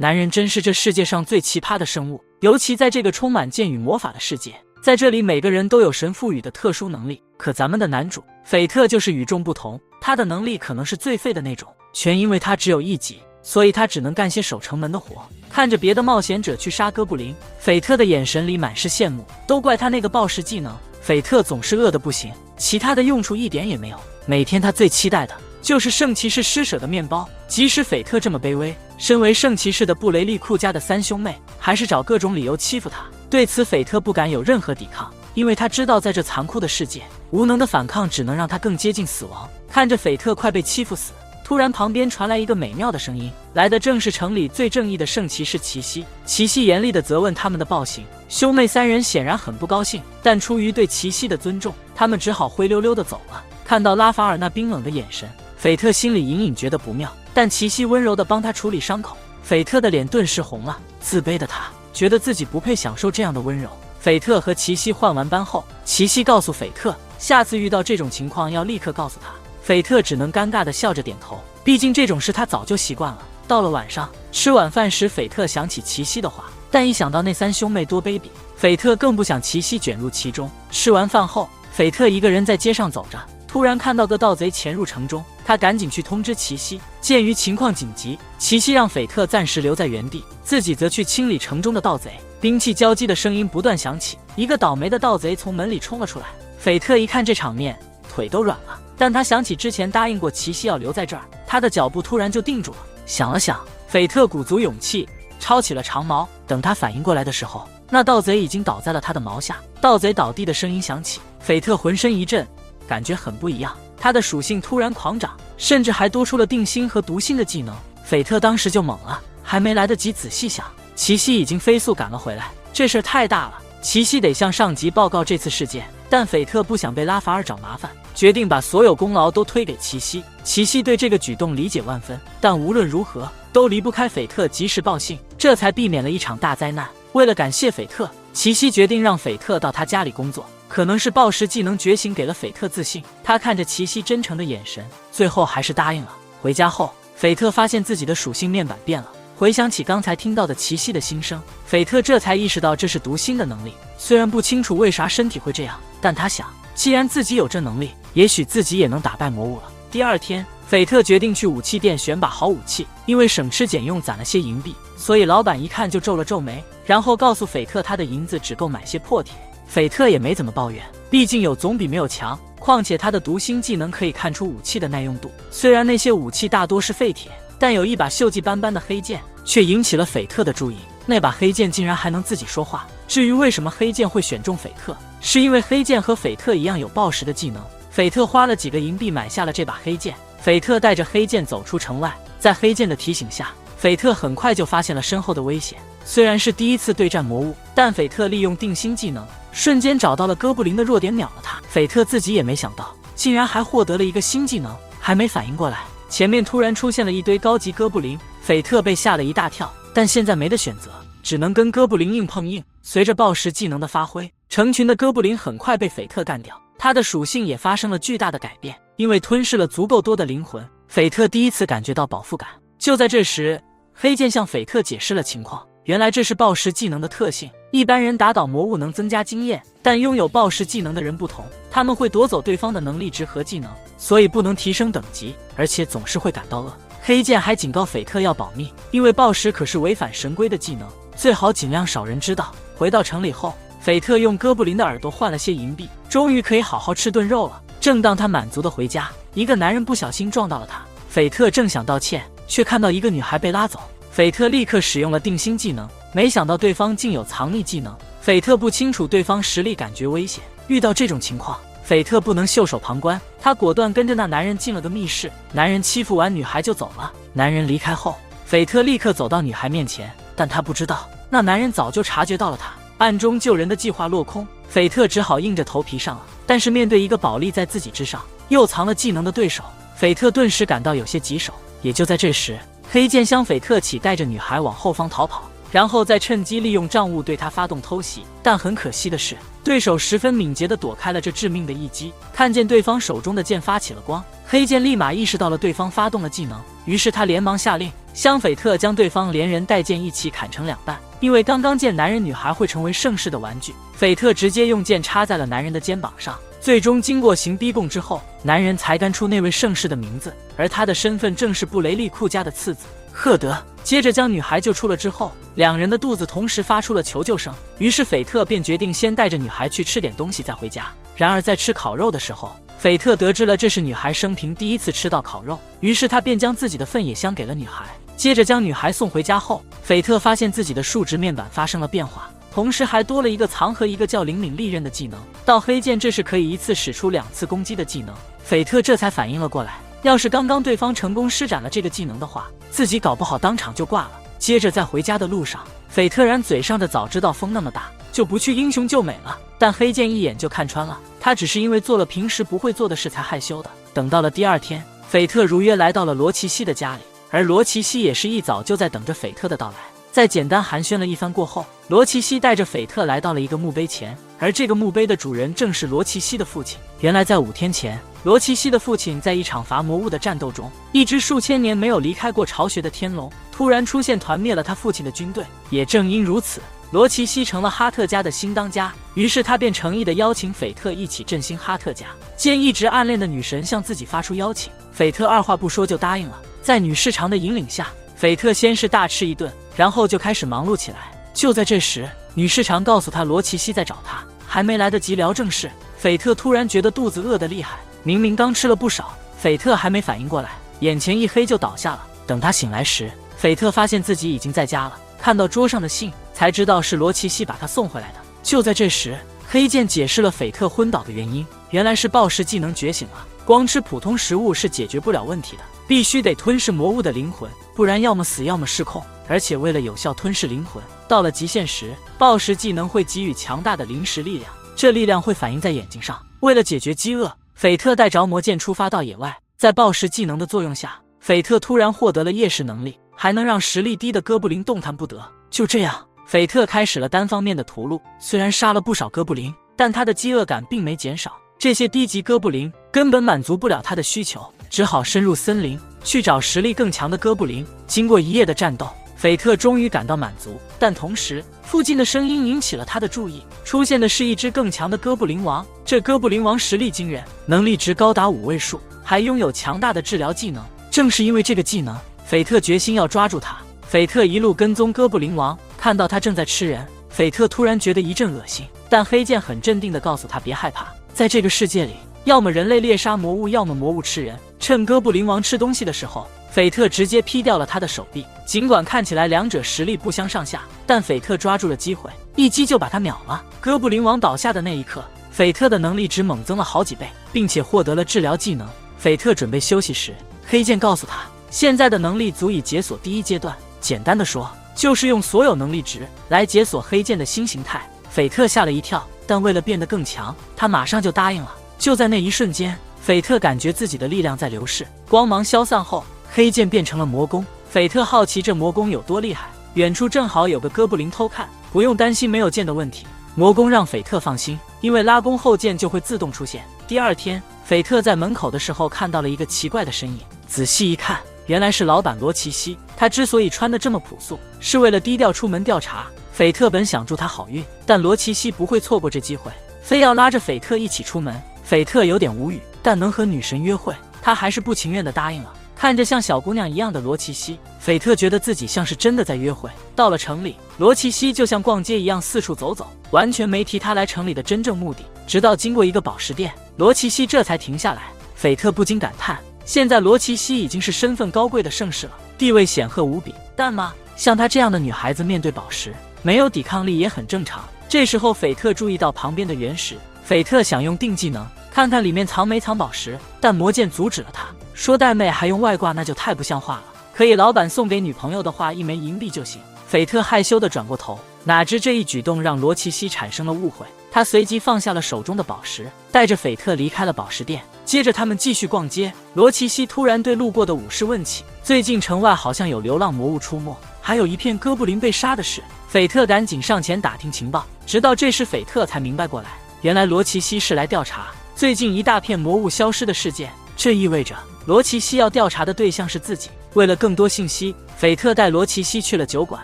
男人真是这世界上最奇葩的生物，尤其在这个充满剑与魔法的世界，在这里每个人都有神赋予的特殊能力。可咱们的男主斐特就是与众不同，他的能力可能是最废的那种，全因为他只有1级，所以他只能干些守城门的活。看着别的冒险者去杀哥布林，斐特的眼神里满是羡慕，都怪他那个暴食技能，斐特总是饿得不行，其他的用处一点也没有。每天他最期待的就是圣骑士施舍的面包，即使斐特这么卑微，身为圣骑士的布雷利库家的3兄妹还是找各种理由欺负他。对此斐特不敢有任何抵抗，因为他知道在这残酷的世界，无能的反抗只能让他更接近死亡。看着斐特快被欺负死，突然旁边传来一个美妙的声音，来的正是城里最正义的圣骑士奇西。奇西严厉地责问他们的暴行，兄妹3人显然很不高兴，但出于对奇西的尊重，他们只好灰溜溜地走了。看到拉法尔那冰冷的眼神，斐特心里隐隐觉得不妙，但奇西温柔地帮他处理伤口，斐特的脸顿时红了。自卑的他觉得自己不配享受这样的温柔。斐特和奇西换完班后，奇西告诉斐特，下次遇到这种情况要立刻告诉他。斐特只能尴尬地笑着点头，毕竟这种事他早就习惯了。到了晚上吃晚饭时，斐特想起奇西的话，但一想到那3兄妹多卑鄙，斐特更不想奇西卷入其中。吃完饭后，斐特一个人在街上走着，突然看到个盗贼潜入城中，他赶紧去通知奇西。鉴于情况紧急，奇西让斐特暂时留在原地，自己则去清理城中的盗贼。兵器交击的声音不断响起，一个倒霉的盗贼从门里冲了出来。斐特一看这场面，腿都软了，但他想起之前答应过奇西要留在这儿，他的脚步突然就定住了。想了想，斐特鼓足勇气抄起了长矛，等他反应过来的时候，那盗贼已经倒在了他的矛下。盗贼倒地的声音响起，斐特浑身一震，感觉很不一样，他的属性突然狂涨，甚至还多出了定心和读心的技能。斐特当时就懵了，还没来得及仔细想，奇西已经飞速赶了回来。这事太大了，奇西得向上级报告这次事件，但斐特不想被拉法尔找麻烦，决定把所有功劳都推给奇西。奇西对这个举动理解万分，但无论如何都离不开斐特及时报信，这才避免了一场大灾难。为了感谢斐特，奇西决定让斐特到他家里工作。可能是暴食技能觉醒给了斐特自信，他看着奇西真诚的眼神，最后还是答应了。回家后，斐特发现自己的属性面板变了，回想起刚才听到的奇西的心声，斐特这才意识到这是读心的能力。虽然不清楚为啥身体会这样，但他想，既然自己有这能力，也许自己也能打败魔物了。第二天，斐特决定去武器店选把好武器，因为省吃俭用攒了些银币，所以老板一看就皱了皱眉，然后告诉斐特他的银子只够买些破铁。斐特也没怎么抱怨，毕竟有总比没有强，况且他的读心技能可以看出武器的耐用度。虽然那些武器大多是废铁，但有一把锈迹斑斑的黑剑却引起了斐特的注意，那把黑剑竟然还能自己说话。至于为什么黑剑会选中斐特，是因为黑剑和斐特一样有暴食的技能。斐特花了几个银币买下了这把黑剑。斐特带着黑剑走出城外，在黑剑的提醒下，斐特很快就发现了身后的危险。虽然是第一次对战魔物，但斐特利用定心技能瞬间找到了哥布林的弱点，秒了他。斐特自己也没想到，竟然还获得了一个新技能，还没反应过来，前面突然出现了一堆高级哥布林，斐特被吓了一大跳。但现在没得选择，只能跟哥布林硬碰硬。随着暴食技能的发挥，成群的哥布林很快被斐特干掉，他的属性也发生了巨大的改变，因为吞噬了足够多的灵魂，斐特第一次感觉到饱腹感。就在这时，黑剑向斐特解释了情况，原来这是暴食技能的特性，一般人打倒魔物能增加经验，但拥有暴食技能的人不同，他们会夺走对方的能力值和技能，所以不能提升等级，而且总是会感到饿。黑剑还警告斐特要保密，因为暴食可是违反神规的技能，最好尽量少人知道。回到城里后，斐特用哥布林的耳朵换了些银币，终于可以好好吃顿肉了。正当他满足的回家，一个男人不小心撞到了他，斐特正想道歉，却看到一个女孩被拉走。斐特立刻使用了定心技能，没想到对方竟有藏匿技能。斐特不清楚对方实力，感觉危险。遇到这种情况，斐特不能袖手旁观，他果断跟着那男人进了个密室。男人欺负完女孩就走了。男人离开后，斐特立刻走到女孩面前，但他不知道那男人早就察觉到了他，暗中救人的计划落空。斐特只好硬着头皮上了，但是面对一个保利在自己之上又藏了技能的对手，斐特顿时感到有些棘手。也就在这时，黑剑向斐特起，带着女孩往后方逃跑。然后再趁机利用障物对他发动偷袭。但很可惜的是，对手十分敏捷地躲开了这致命的一击。看见对方手中的剑发起了光，黑剑立马意识到了对方发动了技能，于是他连忙下令香斐特将对方连人带剑一起砍成2半。因为刚刚见男人女孩会成为盛世的玩具，斐特直接用剑插在了男人的肩膀上。最终经过行逼供之后，男人才干出那位盛世的名字，而他的身份正是布雷利库家的次子赫德。接着将女孩救出了之后，两人的肚子同时发出了求救声，于是斐特便决定先带着女孩去吃点东西再回家。然而在吃烤肉的时候，斐特得知了这是女孩生平第一次吃到烤肉，于是他便将自己的粪也香给了女孩。接着将女孩送回家后，斐特发现自己的数值面板发生了变化，同时还多了一个藏和一个叫灵敏利刃的技能。到黑剑这是可以一次使出2次攻击的技能，斐特这才反应了过来，要是刚刚对方成功施展了这个技能的话，自己搞不好当场就挂了。接着在回家的路上，斐特然嘴上的早知道风那么大就不去英雄救美了，但黑剑一眼就看穿了，他只是因为做了平时不会做的事才害羞的。等到了第2天，斐特如约来到了罗奇西的家里，而罗奇西也是一早就在等着斐特的到来。在简单寒暄了一番过后，罗奇西带着斐特来到了一个墓碑前，而这个墓碑的主人正是罗奇西的父亲。原来在5天前，罗奇西的父亲在一场伐魔物的战斗中，一只数千年没有离开过巢穴的天龙突然出现，团灭了他父亲的军队。也正因如此，罗奇西成了哈特家的新当家，于是他便诚意地邀请斐特一起振兴哈特家。见一直暗恋的女神向自己发出邀请，斐特二话不说就答应了。在女市场的引领下，斐特先是大吃一顿，然后就开始忙碌起来。就在这时，女市场告诉他罗奇西在找他，还没来得及聊正事，斐特突然觉得肚子饿得厉害，明明刚吃了不少，斐特还没反应过来，眼前一黑就倒下了。等他醒来时，斐特发现自己已经在家了，看到桌上的信，才知道是罗奇西把他送回来的。就在这时，黑剑解释了斐特昏倒的原因，原来是暴食技能觉醒了，光吃普通食物是解决不了问题的，必须得吞噬魔物的灵魂，不然要么死要么失控。而且为了有效吞噬灵魂，到了极限时，暴食技能会给予强大的灵食力量，这力量会反映在眼睛上。为了解决饥饿，斐特带着魔剑出发到野外，在暴食技能的作用下，斐特突然获得了夜视能力，还能让实力低的哥布林动弹不得。就这样，斐特开始了单方面的屠戮，虽然杀了不少哥布林，但他的饥饿感并没减少。这些低级哥布林根本满足不了他的需求，只好深入森林去找实力更强的哥布林。经过一夜的战斗，斐特终于感到满足，但同时附近的声音引起了他的注意，出现的是一只更强的哥布林王。这哥布林王实力惊人，能力值高达5位数，还拥有强大的治疗技能。正是因为这个技能，斐特决心要抓住他。斐特一路跟踪哥布林王，看到他正在吃人，斐特突然觉得一阵恶心，但黑剑很镇定地告诉他别害怕，在这个世界里，要么人类猎杀魔物，要么魔物吃人。趁哥布林王吃东西的时候，斐特直接劈掉了他的手臂。尽管看起来两者实力不相上下，但斐特抓住了机会，一击就把他秒了。哥布林王倒下的那一刻，斐特的能力值猛增了好几倍，并且获得了治疗技能。斐特准备休息时，黑剑告诉他，现在的能力足以解锁第1阶段，简单的说，就是用所有能力值来解锁黑剑的新形态。斐特吓了一跳，但为了变得更强，他马上就答应了。就在那一瞬间，斐特感觉自己的力量在流逝，光芒消散后，黑剑变成了魔弓。斐特好奇这魔弓有多厉害，远处正好有个哥布林偷看，不用担心没有剑的问题。魔弓让斐特放心，因为拉弓后剑就会自动出现。第2天，斐特在门口的时候看到了一个奇怪的身影，仔细一看，原来是老板罗奇西。他之所以穿得这么朴素，是为了低调出门调查。斐特本想祝他好运，但罗奇西不会错过这机会，非要拉着斐特一起出门。斐特有点无语，但能和女神约会，他还是不情愿地答应了。看着像小姑娘一样的罗奇西，斐特觉得自己像是真的在约会。到了城里，罗奇西就像逛街一样四处走走，完全没提他来城里的真正目的。直到经过一个宝石店，罗奇西这才停下来。斐特不禁感叹，现在罗奇西已经是身份高贵的盛世了，地位显赫无比。但嘛，像她这样的女孩子面对宝石，没有抵抗力也很正常。这时候斐特注意到旁边的原石，斐特想用定技能看看里面藏没藏宝石，但魔剑阻止了他，说带妹还用外挂那就太不像话了，可以老板送给女朋友的话1枚银币就行。斐特害羞地转过头，哪知这一举动让罗奇西产生了误会，他随即放下了手中的宝石，带着斐特离开了宝石店。接着他们继续逛街，罗奇西突然对路过的武士问起，最近城外好像有流浪魔物出没，还有一片哥布林被杀的事。斐特赶紧上前打听情报，直到这时斐特才明白过来，原来罗奇西是来调查最近一大片魔物消失的事件，这意味着罗奇西要调查的对象是自己。为了更多信息，斐特带罗奇西去了酒馆，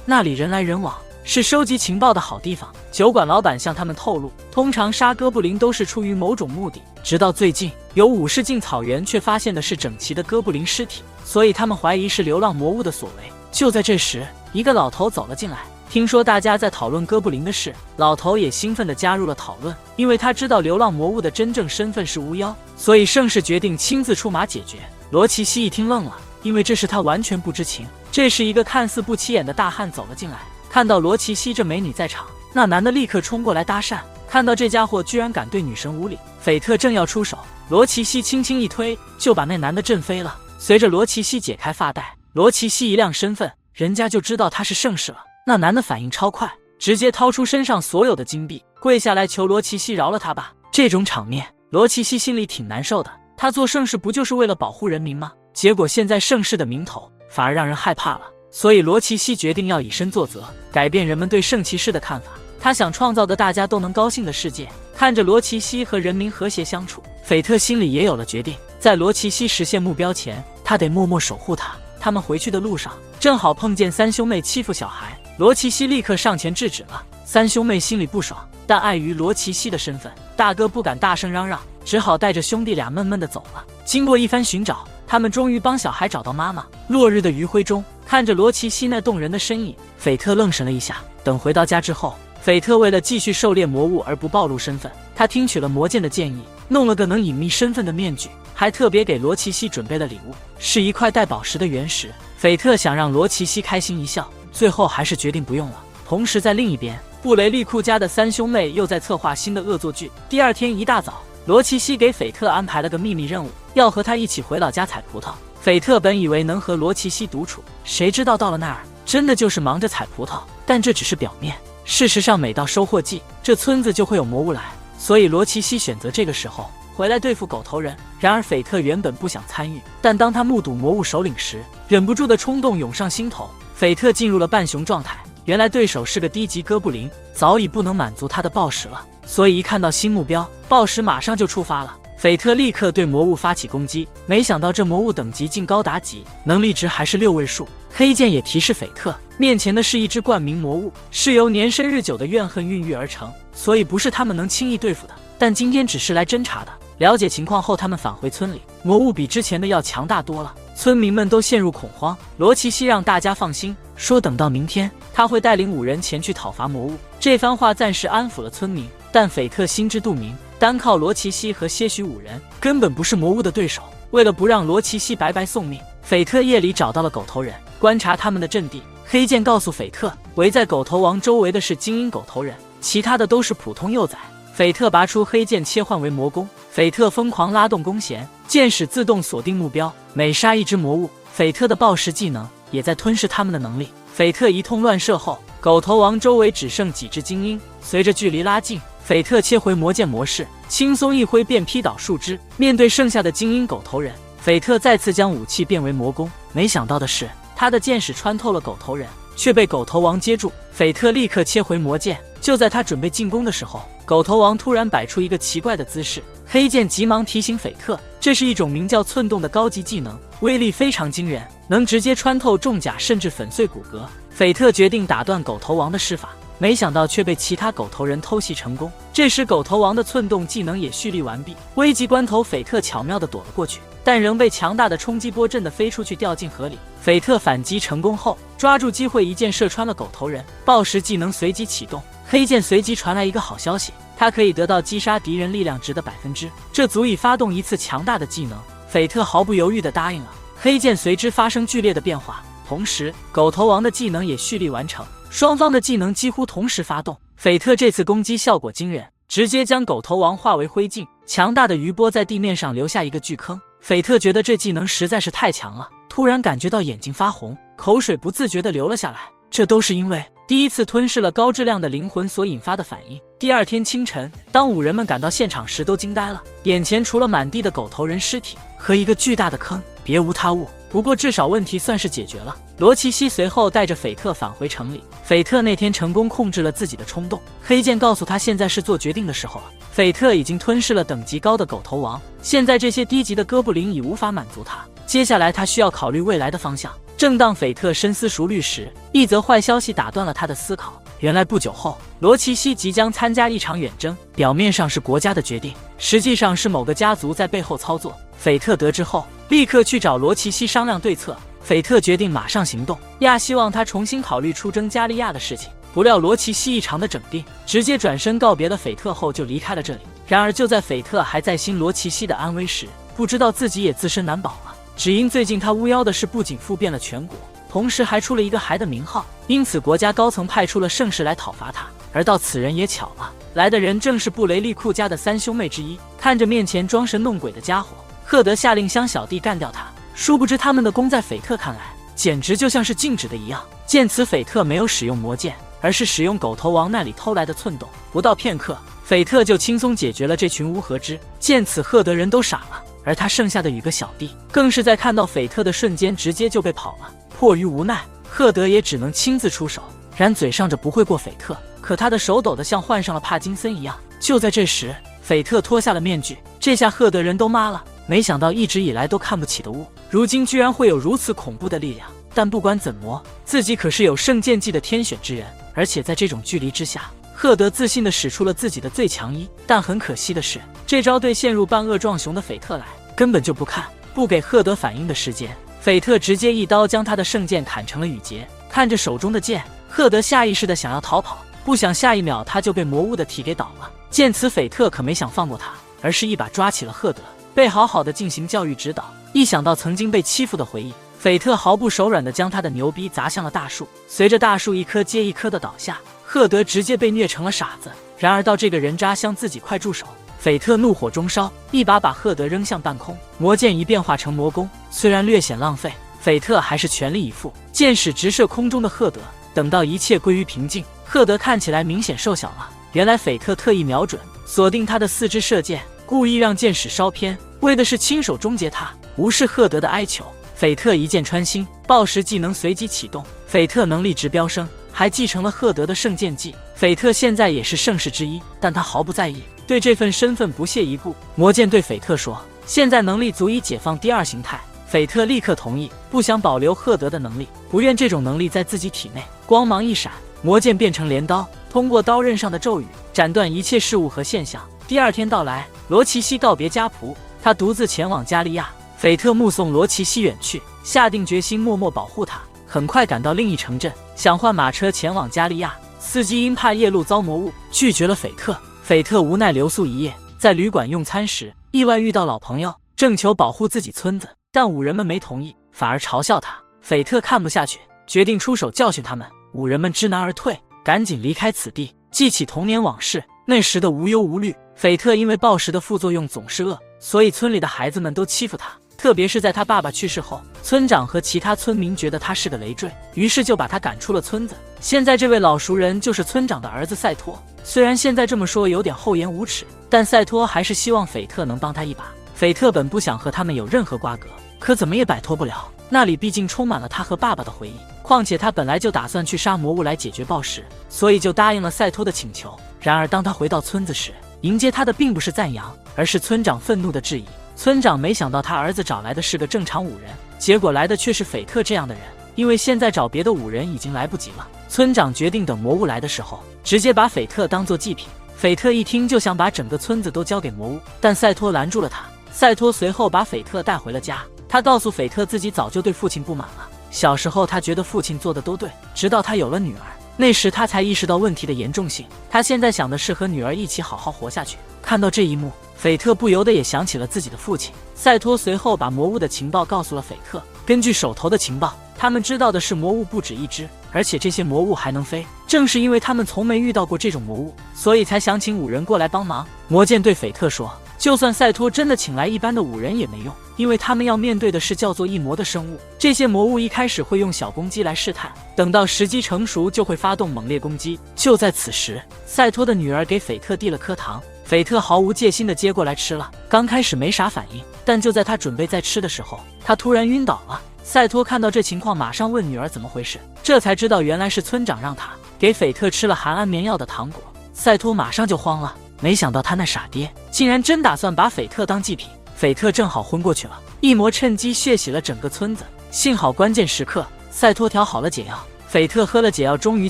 那里人来人往，是收集情报的好地方。酒馆老板向他们透露，通常杀哥布林都是出于某种目的，直到最近有武士进草原却发现的是整齐的哥布林尸体，所以他们怀疑是流浪魔物的所为。就在这时，一个老头走了进来，听说大家在讨论哥布林的事，老头也兴奋地加入了讨论，因为他知道流浪魔物的真正身份是巫妖，所以盛世决定亲自出马解决。罗奇西一听愣了，因为这事他完全不知情。这时一个看似不起眼的大汉走了进来，看到罗奇西这美女在场，那男的立刻冲过来搭讪，看到这家伙居然敢对女神无礼，斐特正要出手，罗奇西轻轻一推，就把那男的震飞了。随着罗奇西解开发带，罗奇西一亮身份，人家就知道他是盛世了。那男的反应超快，直接掏出身上所有的金币，跪下来求罗奇西饶了他吧。这种场面，罗奇西心里挺难受的，他做盛世不就是为了保护人民吗？结果现在盛世的名头反而让人害怕了，所以罗奇西决定要以身作则，改变人们对圣骑士的看法。他想创造个大家都能高兴的世界。看着罗奇西和人民和谐相处，斐特心里也有了决定，在罗奇西实现目标前，他得默默守护他。他们回去的路上，正好碰见三兄妹欺负小孩，罗奇西立刻上前制止了。三兄妹心里不爽，但碍于罗奇西的身份，大哥不敢大声嚷嚷，只好带着兄弟俩闷闷地走了。经过一番寻找，他们终于帮小孩找到妈妈。落日的余晖中，看着罗奇西那动人的身影，斐特愣神了一下。等回到家之后，斐特为了继续狩猎魔物而不暴露身份，他听取了魔剑的建议，弄了个能隐秘身份的面具，还特别给罗奇西准备了礼物，是一块带宝石的原石。斐特想让罗奇西开心一笑，最后还是决定不用了。同时在另一边，布雷利库家的三兄妹又在策划新的恶作剧。第二天一大早，罗奇西给斐特安排了个秘密任务，要和他一起回老家采葡萄。斐特本以为能和罗奇西独处，谁知道到了那儿，真的就是忙着采葡萄，但这只是表面。事实上，每到收获季，这村子就会有魔物来，所以罗奇西选择这个时候回来对付狗头人。然而斐特原本不想参与，但当他目睹魔物首领时，忍不住的冲动涌上心头。斐特进入了半熊状态，原来对手是个低级哥布林，早已不能满足他的暴食了，所以一看到新目标，暴食马上就触发了。斐特立刻对魔物发起攻击，没想到这魔物等级竟高达级，能力值还是6位数。黑剑也提示斐特，面前的是一只冠名魔物，是由年深日久的怨恨孕育而成，所以不是他们能轻易对付的。但今天只是来侦查的。了解情况后，他们返回村里，魔物比之前的要强大多了，村民们都陷入恐慌。罗奇西让大家放心，说等到明天他会带领5人前去讨伐魔物。这番话暂时安抚了村民，但斐特心知肚明，单靠罗奇西和些许5人根本不是魔物的对手。为了不让罗奇西白白送命，斐特夜里找到了狗头人，观察他们的阵地。黑剑告诉斐特，围在狗头王周围的是精英狗头人，其他的都是普通幼崽。斐特拔出黑剑切换为魔弓，斐特疯狂拉动弓弦，箭矢自动锁定目标，每杀一只魔物，斐特的暴食技能也在吞噬他们的能力。斐特一通乱射后，狗头王周围只剩几只精英。随着距离拉近，斐特切回魔剑模式，轻松一挥便劈倒树枝。面对剩下的精英狗头人，斐特再次将武器变为魔弓，没想到的是，他的箭矢穿透了狗头人，却被狗头王接住。斐特立刻切回魔剑，就在他准备进攻的时候，狗头王突然摆出一个奇怪的姿势。黑剑急忙提醒斐特，这是一种名叫寸动的高级技能，威力非常惊人，能直接穿透重甲甚至粉碎骨骼。斐特决定打断狗头王的施法，没想到却被其他狗头人偷袭成功。这时狗头王的寸动技能也蓄力完毕，危急关头斐特巧妙地躲了过去，但仍被强大的冲击波震得飞出去，掉进河里。斐特反击成功后，抓住机会一箭射穿了狗头人，暴食技能随即启动。黑剑随即传来一个好消息，他可以得到击杀敌人力量值的%，这足以发动一次强大的技能。斐特毫不犹豫地答应了。黑剑随之发生剧烈的变化，同时狗头王的技能也蓄力完成，双方的技能几乎同时发动。斐特这次攻击效果惊人，直接将狗头王化为灰烬，强大的余波在地面上留下一个巨坑。斐特觉得这技能实在是太强了，突然感觉到眼睛发红，口水不自觉地流了下来，这都是因为第一次吞噬了高质量的灵魂所引发的反应。第二天清晨，当五人们赶到现场时，都惊呆了，眼前除了满地的狗头人尸体和一个巨大的坑，别无他物。不过至少问题算是解决了。罗奇西随后带着斐特返回城里。斐特那天成功控制了自己的冲动，黑剑告诉他现在是做决定的时候了。斐特已经吞噬了等级高的狗头王，现在这些低级的哥布林已无法满足他，接下来他需要考虑未来的方向。正当斐特深思熟虑时，一则坏消息打断了他的思考。原来不久后，罗奇西即将参加一场远征，表面上是国家的决定，实际上是某个家族在背后操作。斐特得知后，立刻去找罗奇西商量对策。斐特决定马上行动，希望他重新考虑出征加利亚的事情。不料罗奇西异常的整定，直接转身告别了斐特后就离开了这里。然而就在斐特还在心罗奇西的安危时，不知道自己也自身难保了。只因最近他巫妖的事不仅复遍了全国，同时还出了一个孩的名号，因此国家高层派出了圣士来讨伐他。而到此人也巧了，来的人正是布雷利库家的三兄妹之一。看着面前装神弄鬼的家伙，赫德下令乡小弟干掉他。殊不知他们的功在斐特看来简直就像是静止的一样。见此，斐特没有使用魔剑，而是使用狗头王那里偷来的寸斗。不到片刻，斐特就轻松解决了这群乌合之。见此，赫德人都傻了，而他剩下的宇个小弟更是在看到斐特的瞬间直接就被跑了。迫于无奈，赫德也只能亲自出手，然嘴上着不会过斐特，可他的手抖得像患上了帕金森一样。就在这时，斐特脱下了面具，这下赫德人都妈了。没想到一直以来都看不起的巫，如今居然会有如此恐怖的力量。但不管怎么，自己可是有圣剑技的天选之人，而且在这种距离之下，赫德自信地使出了自己的最强一。但很可惜的是，这招对陷入半恶状熊的斐特来根本就不看，不给赫德反应的时间，斐特直接一刀将他的圣剑砍成了羽截。看着手中的剑，赫德下意识地想要逃跑，不想下一秒他就被魔物的体给倒了。见此，斐特可没想放过他，而是一把抓起了赫德，被好好的进行教育指导。一想到曾经被欺负的回忆，斐特毫不手软地将他的牛逼砸向了大树。随着大树一颗接一颗的倒下，赫德直接被虐成了傻子。然而到这个人渣向自己快住手，斐特怒火中烧，一把把赫德扔向半空，魔剑一变化成魔弓。虽然略显浪费，斐特还是全力以赴，箭矢直射空中的赫德。等到一切归于平静，赫德看起来明显瘦小了。原来斐特特意瞄准锁定他的四肢射箭，故意让箭矢稍偏，为的是亲手终结他。无视赫德的哀求，斐特一箭穿心，爆石技能随即启动。斐特能力值飙升，还继承了赫德的圣剑技。斐特现在也是圣士之一，但他毫不在意，对这份身份不屑一顾。魔剑对斐特说，现在能力足以解放第二形态。斐特立刻同意，不想保留赫德的能力，不愿这种能力在自己体内。光芒一闪，魔剑变成镰刀，通过刀刃上的咒语斩断一切事物和现象。第二天到来，罗奇西告别家仆，他独自前往加利亚。斐特目送罗奇西远去，下定决心默默保护他。很快赶到另一城镇，想换马车前往加利亚。司机因怕夜路遭魔物，拒绝了斐特。斐特无奈留宿一夜，在旅馆用餐时，意外遇到老朋友，正求保护自己村子，但五人们没同意，反而嘲笑他。斐特看不下去，决定出手教训他们。五人们知难而退，赶紧离开此地，记起童年往事，那时的无忧无虑。斐特因为暴食的副作用总是饿，所以村里的孩子们都欺负他。特别是在他爸爸去世后，村长和其他村民觉得他是个累赘，于是就把他赶出了村子。现在这位老熟人就是村长的儿子赛托。虽然现在这么说有点厚颜无耻，但赛托还是希望斐特能帮他一把。斐特本不想和他们有任何瓜葛，可怎么也摆脱不了，那里毕竟充满了他和爸爸的回忆。况且他本来就打算去杀魔物来解决暴食，所以就答应了赛托的请求。然而当他回到村子时，迎接他的并不是赞扬，而是村长愤怒的质疑。村长没想到他儿子找来的是个正常武人，结果来的却是斐特这样的人。因为现在找别的武人已经来不及了，村长决定等魔物来的时候，直接把斐特当作祭品。斐特一听就想把整个村子都交给魔物，但赛托拦住了他。赛托随后把斐特带回了家，他告诉斐特自己早就对父亲不满了。小时候他觉得父亲做的都对，直到他有了女儿，那时他才意识到问题的严重性。他现在想的是和女儿一起好好活下去。看到这一幕，斐特不由得也想起了自己的父亲。赛托随后把魔物的情报告诉了斐特，根据手头的情报，他们知道的是魔物不止一只，而且这些魔物还能飞。正是因为他们从没遇到过这种魔物，所以才想请五人过来帮忙。魔剑对斐特说，就算赛托真的请来一般的5人也没用，因为他们要面对的是叫做异魔的生物。这些魔物一开始会用小攻击来试探，等到时机成熟就会发动猛烈攻击。就在此时，赛托的女儿给斐特递了颗糖，斐特毫无戒心地接过来吃了。刚开始没啥反应，但就在他准备再吃的时候，他突然晕倒了。赛托看到这情况，马上问女儿怎么回事，这才知道原来是村长让他给斐特吃了含安眠药的糖果。赛托马上就慌了，没想到他那傻爹竟然真打算把斐特当祭品。斐特正好昏过去了，异魔趁机血洗了整个村子。幸好关键时刻赛托调好了解药，斐特喝了解药终于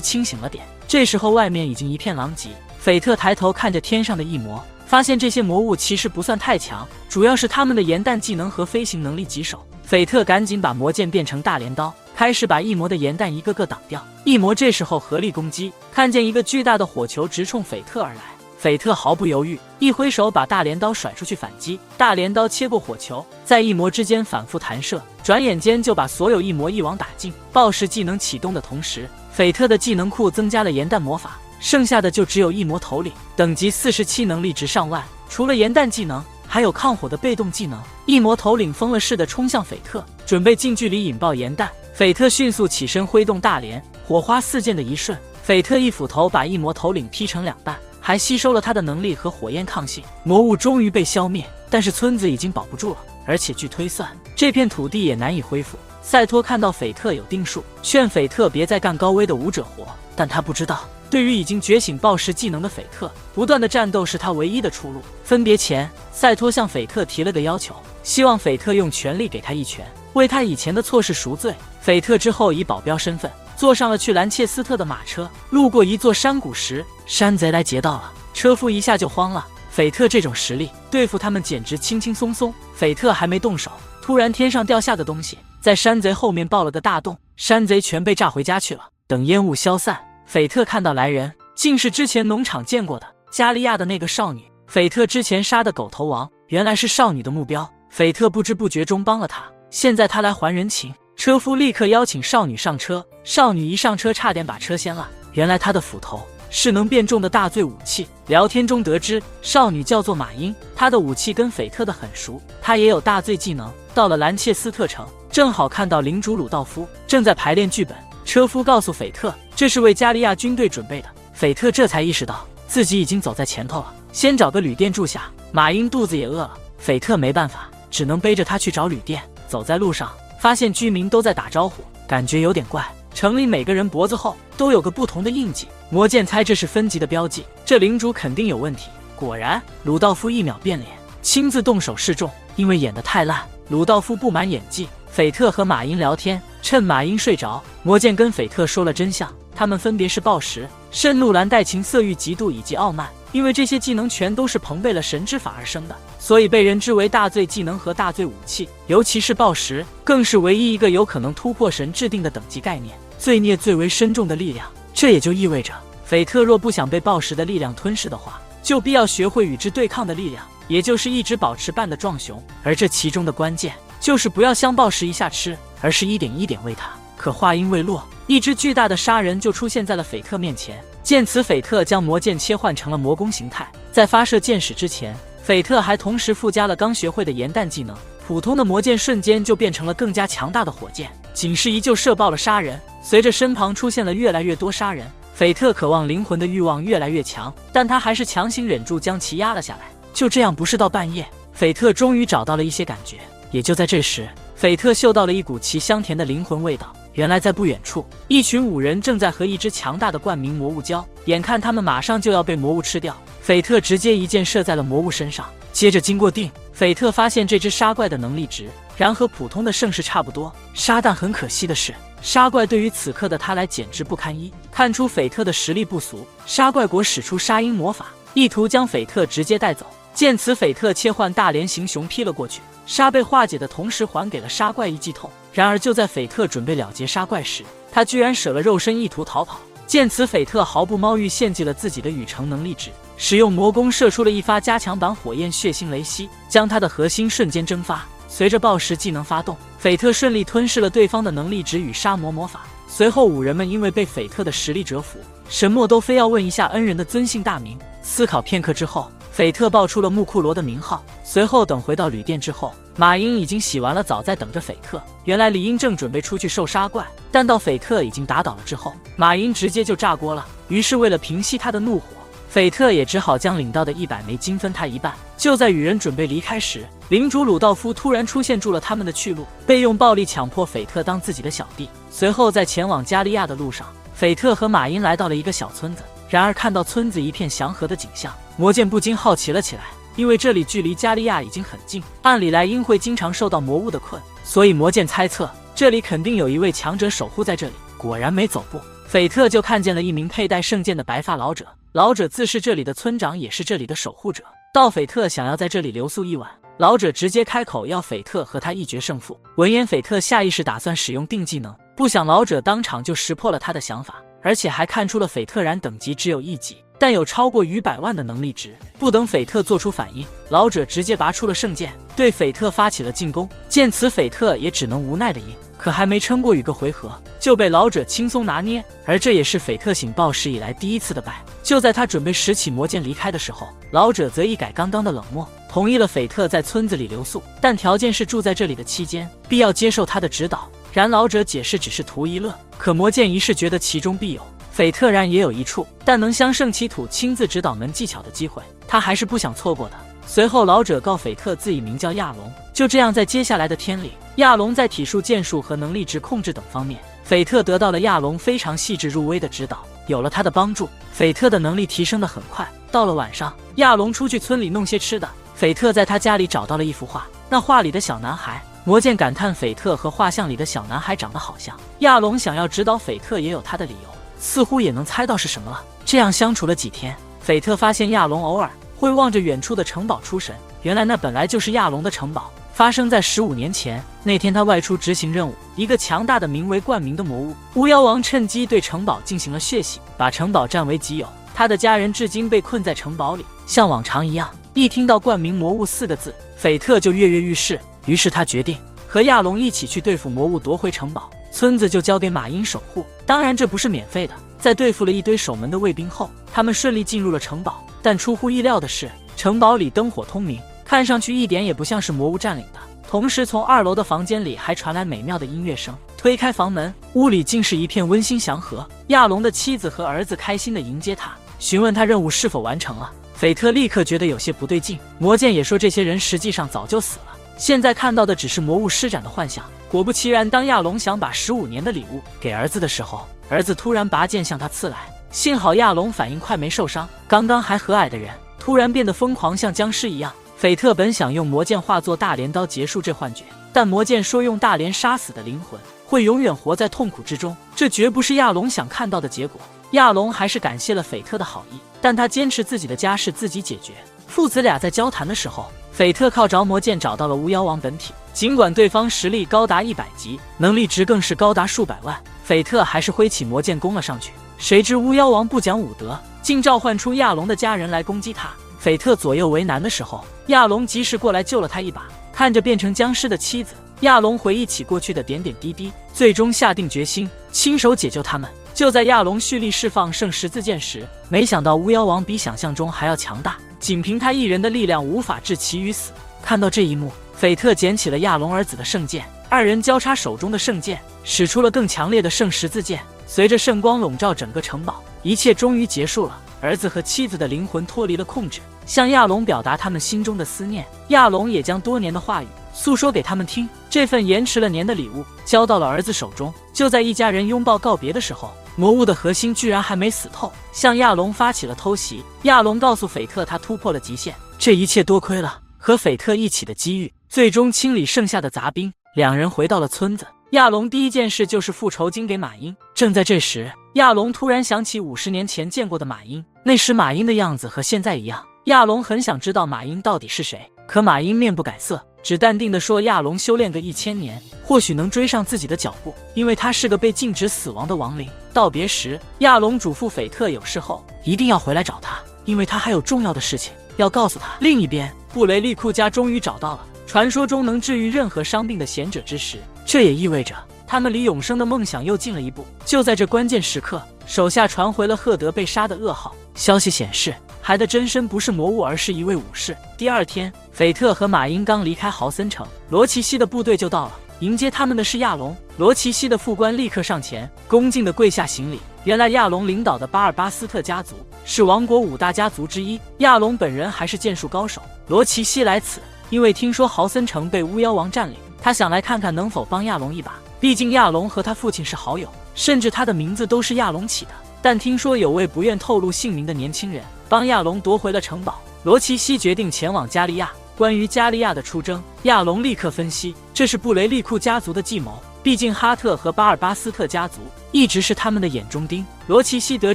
清醒了点。这时候外面已经一片狼藉，斐特抬头看着天上的异魔，发现这些魔物其实不算太强，主要是他们的炎弹技能和飞行能力棘手。斐特赶紧把魔剑变成大镰刀，开始把异魔的炎弹一个个挡掉。异魔这时候合力攻击，看见一个巨大的火球直冲斐特而来，斐特毫不犹豫，一挥手把大镰刀甩出去反击。大镰刀切过火球，在异魔之间反复弹射，转眼间就把所有异魔一网打尽。爆石技能启动的同时，斐特的技能库增加了炎弹魔法，剩下的就只有异魔头领，等级47，能力值上万。除了炎弹技能，还有抗火的被动技能。异魔头领疯了似的冲向斐特，准备近距离引爆炎弹。斐特迅速起身挥动大镰，火花四溅的一瞬，斐特一斧头把异魔头领劈成2半，还吸收了他的能力和火焰抗性。魔物终于被消灭，但是村子已经保不住了，而且据推算，这片土地也难以恢复。赛托看到斐特有定数，劝斐特别再干高危的武者活，但他不知道，对于已经觉醒爆石技能的斐特，不断的战斗是他唯一的出路。分别前，赛托向斐特提了个要求，希望斐特用全力给他一拳，为他以前的错事赎罪。斐特之后以保镖身份坐上了去兰切斯特的马车，路过一座山谷时，山贼来劫道了，车夫一下就慌了。斐特这种实力对付他们简直轻轻松松。斐特还没动手，突然天上掉下个东西，在山贼后面爆了个大洞，山贼全被炸回家去了。等烟雾消散，斐特看到来人，竟是之前农场见过的加利亚的那个少女。斐特之前杀的狗头王原来是少女的目标，斐特不知不觉中帮了她，现在他来还人情。车夫立刻邀请少女上车，少女一上车差点把车掀了，原来她的斧头是能变重的大罪武器。聊天中得知，少女叫做马英，她的武器跟斐特的很熟，她也有大罪技能。到了兰切斯特城，正好看到领主鲁道夫正在排练剧本，车夫告诉斐特，这是为加利亚军队准备的。斐特这才意识到自己已经走在前头了，先找个旅店住下。马英肚子也饿了，斐特没办法，只能背着他去找旅店。走在路上，发现居民都在打招呼，感觉有点怪。城里每个人脖子后都有个不同的印记，魔剑猜这是分级的标记，这领主肯定有问题。果然，鲁道夫一秒变脸，亲自动手示众。因为演得太烂，鲁道夫不满演技。斐特和马英聊天，趁马英睡着，魔剑跟斐特说了真相，他们分别是暴食、盛怒、蓝带情、色欲、嫉妒以及傲慢。因为这些技能全都是朋贝了神之法而生的，所以被人之为大罪技能和大罪武器。尤其是暴食，更是唯一一个有可能突破神制定的等级概念，罪孽最为深重的力量。这也就意味着，斐特若不想被暴食的力量吞噬的话，就必要学会与之对抗的力量，也就是一直保持半的壮熊。而这其中的关键，就是不要像暴食一下吃，而是一点一点喂它。可话音未落，一只巨大的杀人就出现在了斐特面前。见此，斐特将魔剑切换成了魔攻形态，在发射箭矢之前，斐特还同时附加了刚学会的炎弹技能，普通的魔剑瞬间就变成了更加强大的火箭，仅是一就射爆了杀人。随着身旁出现了越来越多杀人，斐特渴望灵魂的欲望越来越强，但他还是强行忍住将其压了下来。就这样，不是到半夜，斐特终于找到了一些感觉。也就在这时，斐特嗅到了一股其香甜的灵魂味道。原来在不远处，一群5人正在和一只强大的冠名魔物交，眼看他们马上就要被魔物吃掉，斐特直接一箭射在了魔物身上。接着经过定，斐特发现这只杀怪的能力值然和普通的圣士差不多。杀但很可惜的是，杀怪对于此刻的他来简直不堪一。看出斐特的实力不俗，杀怪国使出杀鹰魔法，意图将斐特直接带走。见此，斐特切换大连行熊劈了过去，杀被化解的同时还给了杀怪一记痛。然而就在斐特准备了结杀怪时，他居然舍了肉身意图逃跑。见此，斐特毫不猫欲献祭了自己的羽城能力值，使用魔弓射出了一发加强版火焰血腥雷息，将他的核心瞬间蒸发。随着暴食技能发动，斐特顺利吞噬了对方的能力值与杀魔魔法。随后5人们因为被斐特的实力折服，什么都非要问一下恩人的尊姓大名。思考片刻之后，斐特报出了木库罗的名号。随后等回到旅店之后，马英已经洗完了澡，在等着斐特。原来李英正准备出去兽杀怪，但到斐特已经打倒了之后，马英直接就炸锅了。于是为了平息他的怒火，斐特也只好将领到的100枚金分他一半。就在与人准备离开时，领主鲁道夫突然出现，住了他们的去路，被用暴力强迫斐特当自己的小弟。随后在前往加利亚的路上，斐特和马因来到了一个小村子。然而看到村子一片祥和的景象，魔剑不禁好奇了起来，因为这里距离加利亚已经很近，按理来因会经常受到魔物的困，所以魔剑猜测这里肯定有一位强者守护在这里。果然没走步，斐特就看见了一名佩戴圣剑的白发老者，老者自是这里的村长，也是这里的守护者。到斐特想要在这里留宿一晚，老者直接开口要斐特和他一决胜负。闻言，斐特下意识打算使用定技能，不想老者当场就识破了他的想法，而且还看出了斐特然等级只有1级，但有超过逾100万的能力值。不等斐特做出反应，老者直接拔出了圣剑，对斐特发起了进攻。见此，斐特也只能无奈的应，可还没撑过1个回合，就被老者轻松拿捏。而这也是斐特醒报时以来第一次的败。就在他准备拾起魔剑离开的时候，老者则一改刚刚的冷漠，同意了斐特在村子里留宿，但条件是住在这里的期间必要接受他的指导。然老者解释只是图一乐，可魔剑一事觉得其中必有。斐特然也有一处，但能相胜其土，亲自指导门技巧的机会，他还是不想错过的。随后老者告斐特自己名叫亚龙。就这样，在接下来的天里，亚龙在体术、剑术和能力值控制等方面，斐特得到了亚龙非常细致入微的指导。有了他的帮助，斐特的能力提升得很快。到了晚上，亚龙出去村里弄些吃的，斐特在他家里找到了一幅画，那画里的小男孩，魔剑感叹斐特和画像里的小男孩长得好像。亚龙想要指导斐特也有他的理由，似乎也能猜到是什么了。这样相处了几天，斐特发现亚龙偶尔会望着远处的城堡出神，原来那本来就是亚龙的城堡。发生在15年前，那天他外出执行任务，一个强大的名为冠名的魔物巫妖王趁机对城堡进行了血洗，把城堡占为己有。他的家人至今被困在城堡里。像往常一样，一听到冠名魔物4个字，斐特就跃跃欲试。于是他决定和亚龙一起去对付魔物，夺回城堡。村子就交给马英守护，当然这不是免费的。在对付了一堆守门的卫兵后，他们顺利进入了城堡。但出乎意料的是，城堡里灯火通明，看上去一点也不像是魔物占领的。同时从2楼的房间里还传来美妙的音乐声。推开房门，屋里竟是一片温馨祥和。亚龙的妻子和儿子开心地迎接他，询问他任务是否完成了。斐特立刻觉得有些不对劲，魔剑也说这些人实际上早就死了，现在看到的只是魔物施展的幻象。果不其然，当亚龙想把15年的礼物给儿子的时候，儿子突然拔剑向他刺来。幸好亚龙反应快，没受伤。刚刚还和蔼的人突然变得疯狂，像僵尸一样。斐特本想用魔剑化作大镰刀结束这幻觉，但魔剑说用大镰杀死的灵魂会永远活在痛苦之中，这绝不是亚龙想看到的结果。亚龙还是感谢了斐特的好意，但他坚持自己的家事自己解决。父子俩在交谈的时候，斐特靠着魔剑找到了巫妖王本体。尽管对方实力高达100级，能力值更是高达数百万，斐特还是挥起魔剑攻了上去。谁知巫妖王不讲武德，竟召唤出亚龙的家人来攻击他。斐特左右为难的时候，亚龙及时过来救了他一把。看着变成僵尸的妻子，亚龙回忆起过去的点点滴滴，最终下定决心亲手解救他们。就在亚龙蓄力释放圣十字剑时，没想到巫妖王比想象中还要强大，仅凭他一人的力量无法置其于死。看到这一幕，斐特捡起了亚龙儿子的圣剑，二人交叉手中的圣剑，使出了更强烈的圣十字剑。随着圣光笼罩整个城堡，一切终于结束了。儿子和妻子的灵魂脱离了控制，向亚龙表达他们心中的思念。亚龙也将多年的话语诉说给他们听。这份延迟了年的礼物交到了儿子手中。就在一家人拥抱告别的时候，魔物的核心居然还没死透，向亚龙发起了偷袭。亚龙告诉斐特他突破了极限，这一切多亏了和斐特一起的机遇。最终清理剩下的杂兵，两人回到了村子。亚龙第一件事就是付酬金给马英。正在这时，亚龙突然想起50年前见过的马英，那时马英的样子和现在一样。亚龙很想知道马英到底是谁，可马英面不改色，只淡定地说亚龙修炼个1000年，或许能追上自己的脚步，因为他是个被禁止死亡的亡灵。道别时，亚龙嘱咐斐特有事后一定要回来找他，因为他还有重要的事情要告诉他。另一边，布雷利库家终于找到了传说中能治愈任何伤病的贤者之石，这也意味着他们离永生的梦想又近了一步。就在这关键时刻，手下传回了赫德被杀的噩耗。消息显示，还的真身不是魔物，而是一位武士。第二天，斐特和马因刚离开豪森城，罗奇西的部队就到了。迎接他们的是亚龙。罗奇西的副官立刻上前，恭敬地跪下行礼。原来亚龙领导的巴尔巴斯特家族是王国5大家族之一，亚龙本人还是剑术高手。罗奇西来此，因为听说豪森城被巫妖王占领，他想来看看能否帮亚龙一把。毕竟亚龙和他父亲是好友，甚至他的名字都是亚龙起的。但听说有位不愿透露姓名的年轻人帮亚龙夺回了城堡，罗奇西决定前往加利亚。关于加利亚的出征，亚龙立刻分析，这是布雷利库家族的计谋。毕竟哈特和巴尔巴斯特家族一直是他们的眼中钉。罗奇西得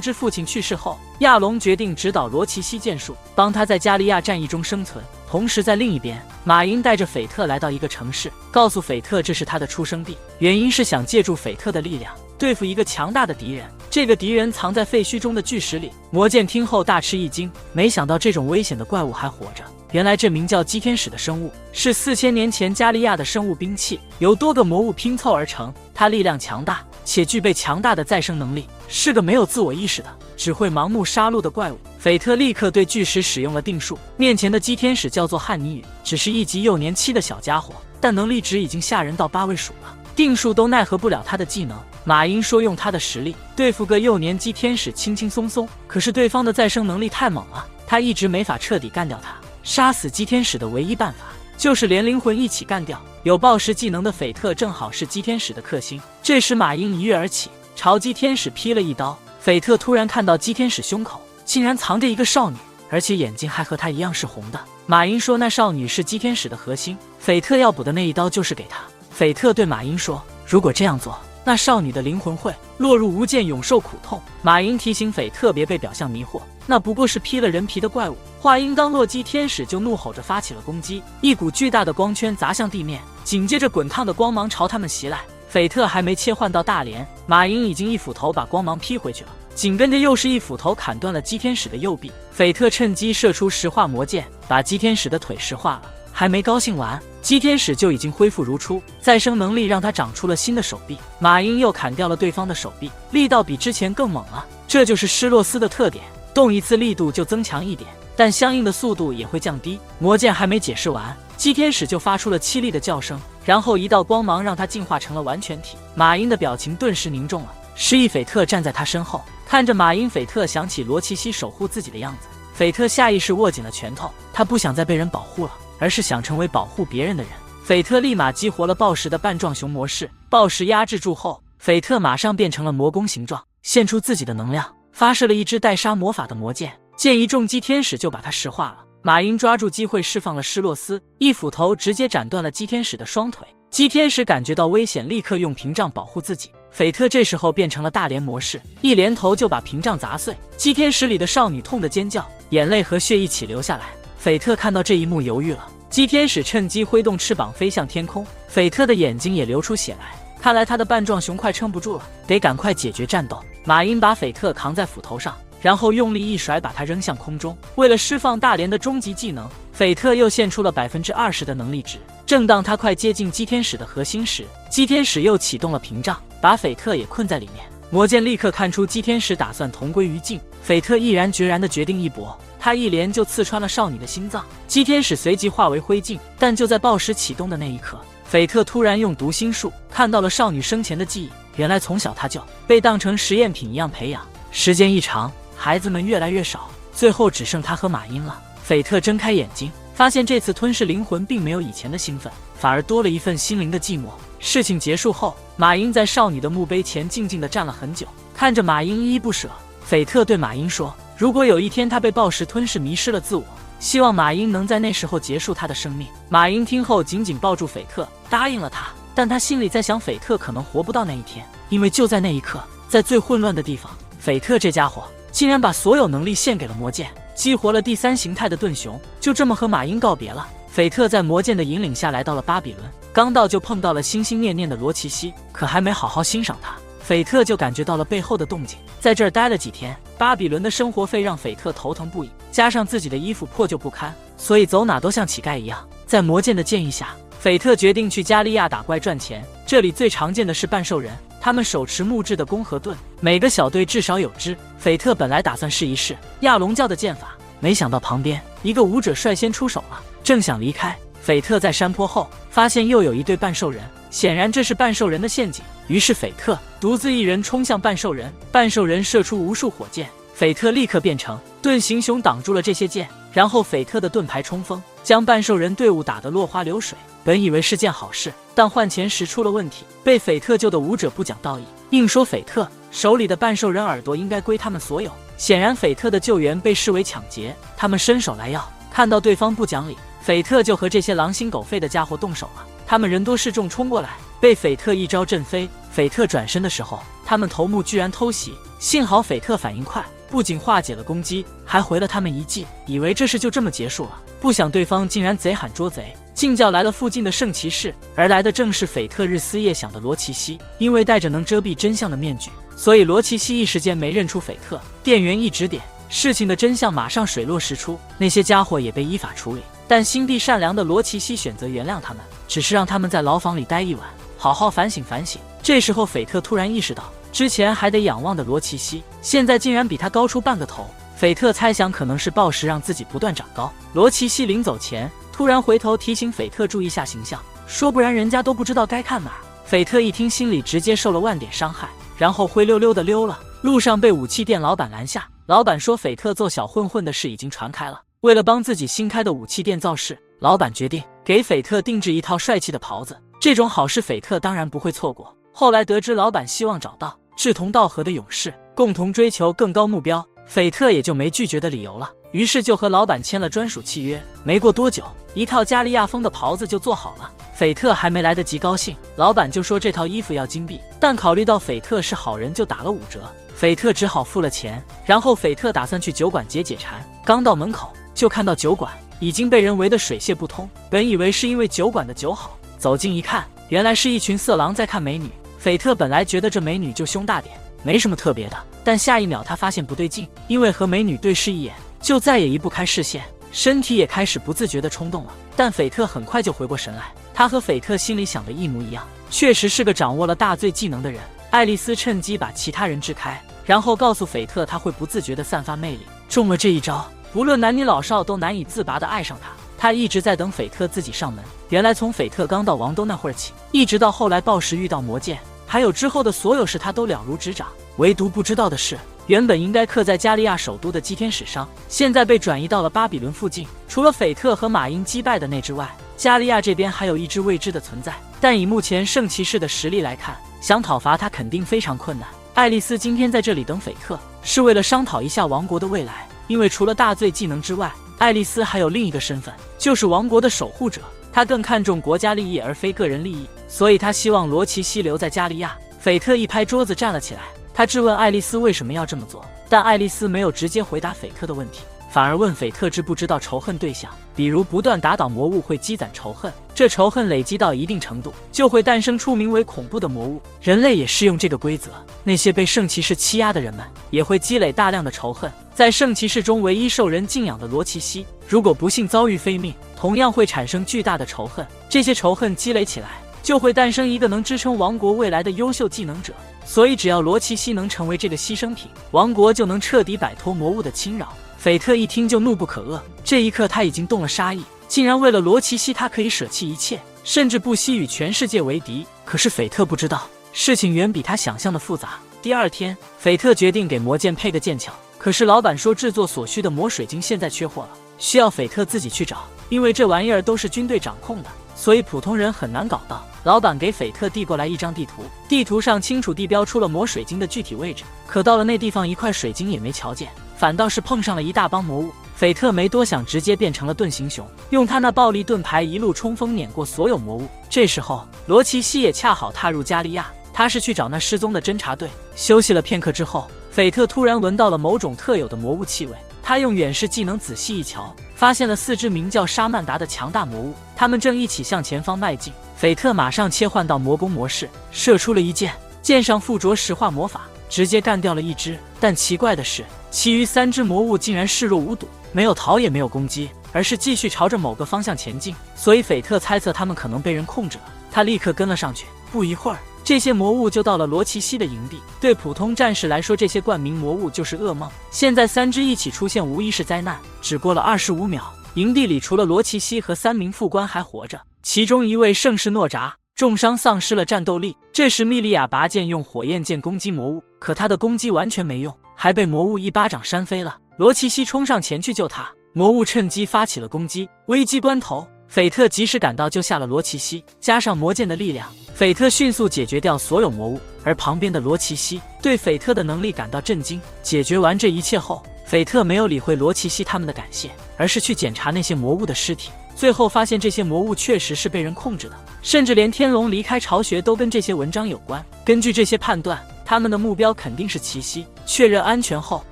知父亲去世后，亚龙决定指导罗奇西剑术，帮他在加利亚战役中生存。同时在另一边，马因带着斐特来到一个城市，告诉斐特这是他的出生地，原因是想借助斐特的力量对付一个强大的敌人。这个敌人藏在废墟中的巨石里。魔剑听后大吃一惊，没想到这种危险的怪物还活着。原来这名叫基天使的生物是4000年前加利亚的生物兵器，由多个魔物拼凑而成。它力量强大，且具备强大的再生能力，是个没有自我意识的、只会盲目杀戮的怪物。斐特立刻对巨石使用了定术。面前的基天使叫做汉尼语，只是1级幼年期的小家伙，但能力值已经吓人到8位数了，定术都奈何不了他的技能。马因说用他的实力对付个幼年基天使轻轻松松，可是对方的再生能力太猛了，他一直没法彻底干掉他。杀死基天使的唯一办法就是连灵魂一起干掉。有暴食技能的斐特正好是基天使的克星。这时马因一跃而起，朝基天使劈了一刀。斐特突然看到基天使胸口竟然藏着一个少女，而且眼睛还和他一样是红的。马因说那少女是基天使的核心，斐特要补的那一刀就是给他。斐特对马因说，如果这样做，那少女的灵魂会落入无间，永受苦痛。马因提醒斐特别被表象迷惑，那不过是披了人皮的怪物。话音刚落，基天使就怒吼着发起了攻击，一股巨大的光圈砸向地面，紧接着滚烫的光芒朝他们袭来。斐特还没切换到大连，马因已经一斧头把光芒劈回去了，紧跟着又是一斧头砍断了基天使的右臂。斐特趁机射出石化魔剑，把基天使的腿石化了。还没高兴完，基天使就已经恢复如初，再生能力让他长出了新的手臂。马因又砍掉了对方的手臂，力道比之前更猛了。这就是施洛斯的特点，动一次力度就增强一点，但相应的速度也会降低。魔剑还没解释完，基天使就发出了凄厉的叫声，然后一道光芒让他进化成了完全体。马因的表情顿时凝重了，失忆斐特站在他身后，看着马因，斐特想起罗奇西守护自己的样子。斐特下意识握紧了拳头，他不想再被人保护了，而是想成为保护别人的人。斐特立马激活了暴食的半壮熊模式，暴食压制住后，斐特马上变成了魔弓形状，献出自己的能量，发射了一支带杀魔法的魔剑，剑一中基天使就把他石化了。马因抓住机会释放了施洛斯，一斧头直接斩断了基天使的双腿。基天使感觉到危险，立刻用屏障保护自己。斐特这时候变成了大连模式，一连头就把屏障砸碎。基天使里的少女痛得尖叫，眼泪和血一起流下来。斐特看到这一幕犹豫了，基天使趁机挥动翅膀飞向天空，斐特的眼睛也流出血来，看来他的半壮熊快撑不住了，得赶快解决战斗。马因把斐特扛在斧头上，然后用力一甩，把他扔向空中。为了释放大连的终极技能，斐特又献出了20%的能力值。正当他快接近基天使的核心时，基天使又启动了屏障，把斐特也困在里面。魔剑立刻看出基天使打算同归于尽，斐特毅然决然地决定一搏，他一连就刺穿了少女的心脏。基天使随即化为灰烬，但就在暴食启动的那一刻，斐特突然用读心术看到了少女生前的记忆。原来从小她就被当成实验品一样培养，时间一长，孩子们越来越少，最后只剩他和马因了。斐特睁开眼睛，发现这次吞噬灵魂并没有以前的兴奋，反而多了一份心灵的寂寞。事情结束后，马因在少女的墓碑前静静地站了很久，看着马因依依不舍。斐特对马因说，如果有一天他被暴食吞噬迷失了自我，希望马因能在那时候结束他的生命。马因听后紧紧抱住斐特，答应了他，但他心里在想斐特可能活不到那一天，因为就在那一刻，在最混乱的地方，斐特这家伙竟然把所有能力献给了魔剑，激活了第3形态的盾熊，就这么和马因告别了。斐特在魔剑的引领下来到了巴比伦，刚到就碰到了心心念念的罗奇西，可还没好好欣赏他，斐特就感觉到了背后的动静。在这儿待了几天，巴比伦的生活费让斐特头疼不已，加上自己的衣服破旧不堪，所以走哪都像乞丐一样。在魔剑的建议下，斐特决定去加利亚打怪赚钱。这里最常见的是半兽人，他们手持木质的弓和盾，每个小队至少有只。斐特本来打算试一试亚龙教的剑法，没想到旁边一个武者率先出手了，正想离开，斐特在山坡后发现又有一对半兽人，显然这是半兽人的陷阱。于是斐特独自一人冲向半兽人，半兽人射出无数火箭，斐特立刻变成盾形熊挡住了这些箭，然后斐特的盾牌冲锋，将半兽人队伍打得落花流水。本以为是件好事，但换钱时出了问题，被斐特救的武者不讲道义，硬说斐特手里的半兽人耳朵应该归他们所有。显然斐特的救援被视为抢劫，他们伸手来要，看到对方不讲理，斐特就和这些狼心狗肺的家伙动手了。他们人多势众冲过来，被斐特一招震飞。斐特转身的时候，他们头目居然偷袭，幸好斐特反应快，不仅化解了攻击，还回了他们一计，以为这事就这么结束了，不想对方竟然贼喊捉贼，竟叫来了附近的圣骑士，而来的正是斐特日思夜想的罗奇西。因为戴着能遮蔽真相的面具，所以罗奇西一时间没认出斐特。店员一指点，事情的真相马上水落石出，那些家伙也被依法处理。但心地善良的罗奇西选择原谅他们，只是让他们在牢房里待一晚，好好反省反省。这时候斐特突然意识到，之前还得仰望的罗奇西，现在竟然比他高出半个头。斐特猜想可能是暴食让自己不断长高。罗奇西临走前突然回头提醒斐特注意下形象，说不然人家都不知道该看哪儿。斐特一听，心里直接受了万点伤害，然后灰溜溜的溜了。路上被武器店老板拦下，老板说斐特揍小混混的事已经传开了，为了帮自己新开的武器店造势，老板决定给斐特定制一套帅气的袍子。这种好事斐特当然不会错过。后来得知老板希望找到志同道合的勇士，共同追求更高目标，斐特也就没拒绝的理由了，于是就和老板签了专属契约。没过多久，一套加利亚风的袍子就做好了。斐特还没来得及高兴，老板就说这套衣服要金币，但考虑到斐特是好人，就打了5折。斐特只好付了钱，然后斐特打算去酒馆解解馋。刚到门口，就看到酒馆已经被人围得水泄不通。本以为是因为酒馆的酒好，走近一看，原来是一群色狼在看美女。斐特本来觉得这美女就胸大点，没什么特别的，但下一秒他发现不对劲，因为和美女对视一眼，就再也移不开视线，身体也开始不自觉地冲动了。但斐特很快就回过神来，他和斐特心里想的一模一样，确实是个掌握了大罪技能的人。爱丽丝趁机把其他人支开，然后告诉斐特他会不自觉地散发魅力，中了这一招，不论男女老少都难以自拔地爱上他。他一直在等斐特自己上门，原来从斐特刚到王都那会儿起，一直到后来暴食遇到魔剑，还有之后的所有事他都了如指掌。唯独不知道的是，原本应该刻在加利亚首都的基天使商，现在被转移到了巴比伦附近。除了斐特和马因击败的那之外，加利亚这边还有一支未知的存在，但以目前圣骑士的实力来看，想讨伐他肯定非常困难。爱丽丝今天在这里等斐特，是为了商讨一下王国的未来，因为除了大罪技能之外，爱丽丝还有另一个身份，就是王国的守护者。她更看重国家利益而非个人利益，所以她希望罗奇西留在加利亚。斐特一拍桌子站了起来，他质问爱丽丝为什么要这么做，但爱丽丝没有直接回答斐特的问题，反而问斐特知不知道仇恨对象，比如不断打倒魔物会积攒仇恨，这仇恨累积到一定程度，就会诞生出名为恐怖的魔物。人类也适用这个规则，那些被圣骑士欺压的人们也会积累大量的仇恨。在圣骑士中唯一受人敬仰的罗奇西，如果不幸遭遇非命，同样会产生巨大的仇恨，这些仇恨积累起来，就会诞生一个能支撑王国未来的优秀技能者。所以只要罗奇西能成为这个牺牲品，王国就能彻底摆脱魔物的侵扰。斐特一听就怒不可遏，这一刻他已经动了杀意，竟然为了罗奇西他可以舍弃一切，甚至不惜与全世界为敌。可是斐特不知道，事情远比他想象的复杂。第二天，斐特决定给魔剑配个剑鞘，可是老板说制作所需的魔水晶现在缺货了，需要斐特自己去找，因为这玩意儿都是军队掌控的，所以普通人很难搞到。老板给斐特递过来一张地图，地图上清楚地标出了魔水晶的具体位置，可到了那地方一块水晶也没瞧见，反倒是碰上了一大帮魔物。斐特没多想，直接变成了盾形熊，用他那暴力盾牌一路冲锋，碾过所有魔物。这时候罗奇西也恰好踏入加利亚，他是去找那失踪的侦察队。休息了片刻之后，斐特突然闻到了某种特有的魔物气味，他用远视技能仔细一瞧，发现了4只名叫沙曼达的强大魔物，他们正一起向前方迈进。斐特马上切换到魔攻模式，射出了一箭，箭上附着石化魔法，直接干掉了一只。但奇怪的是，其余3只魔物竟然视若无睹，没有逃也没有攻击，而是继续朝着某个方向前进。所以斐特猜测他们可能被人控制了，他立刻跟了上去。不一会儿，这些魔物就到了罗奇西的营地。对普通战士来说，这些冠名魔物就是噩梦。现在3只一起出现，无疑是灾难。只过了25秒，营地里除了罗奇西和3名副官还活着，其中一位盛世诺扎重伤，丧失了战斗力。这时米利亚拔剑用火焰剑攻击魔物，可他的攻击完全没用，还被魔物一巴掌扇飞了。罗奇西冲上前去救他，魔物趁机发起了攻击。危机关头，斐特及时赶到救下了罗奇西，加上魔剑的力量，斐特迅速解决掉所有魔物。而旁边的罗奇西对斐特的能力感到震惊。解决完这一切后，斐特没有理会罗奇西他们的感谢，而是去检查那些魔物的尸体。最后发现这些魔物确实是被人控制的，甚至连天龙离开巢穴都跟这些文章有关。根据这些判断，他们的目标肯定是奇西。确认安全后，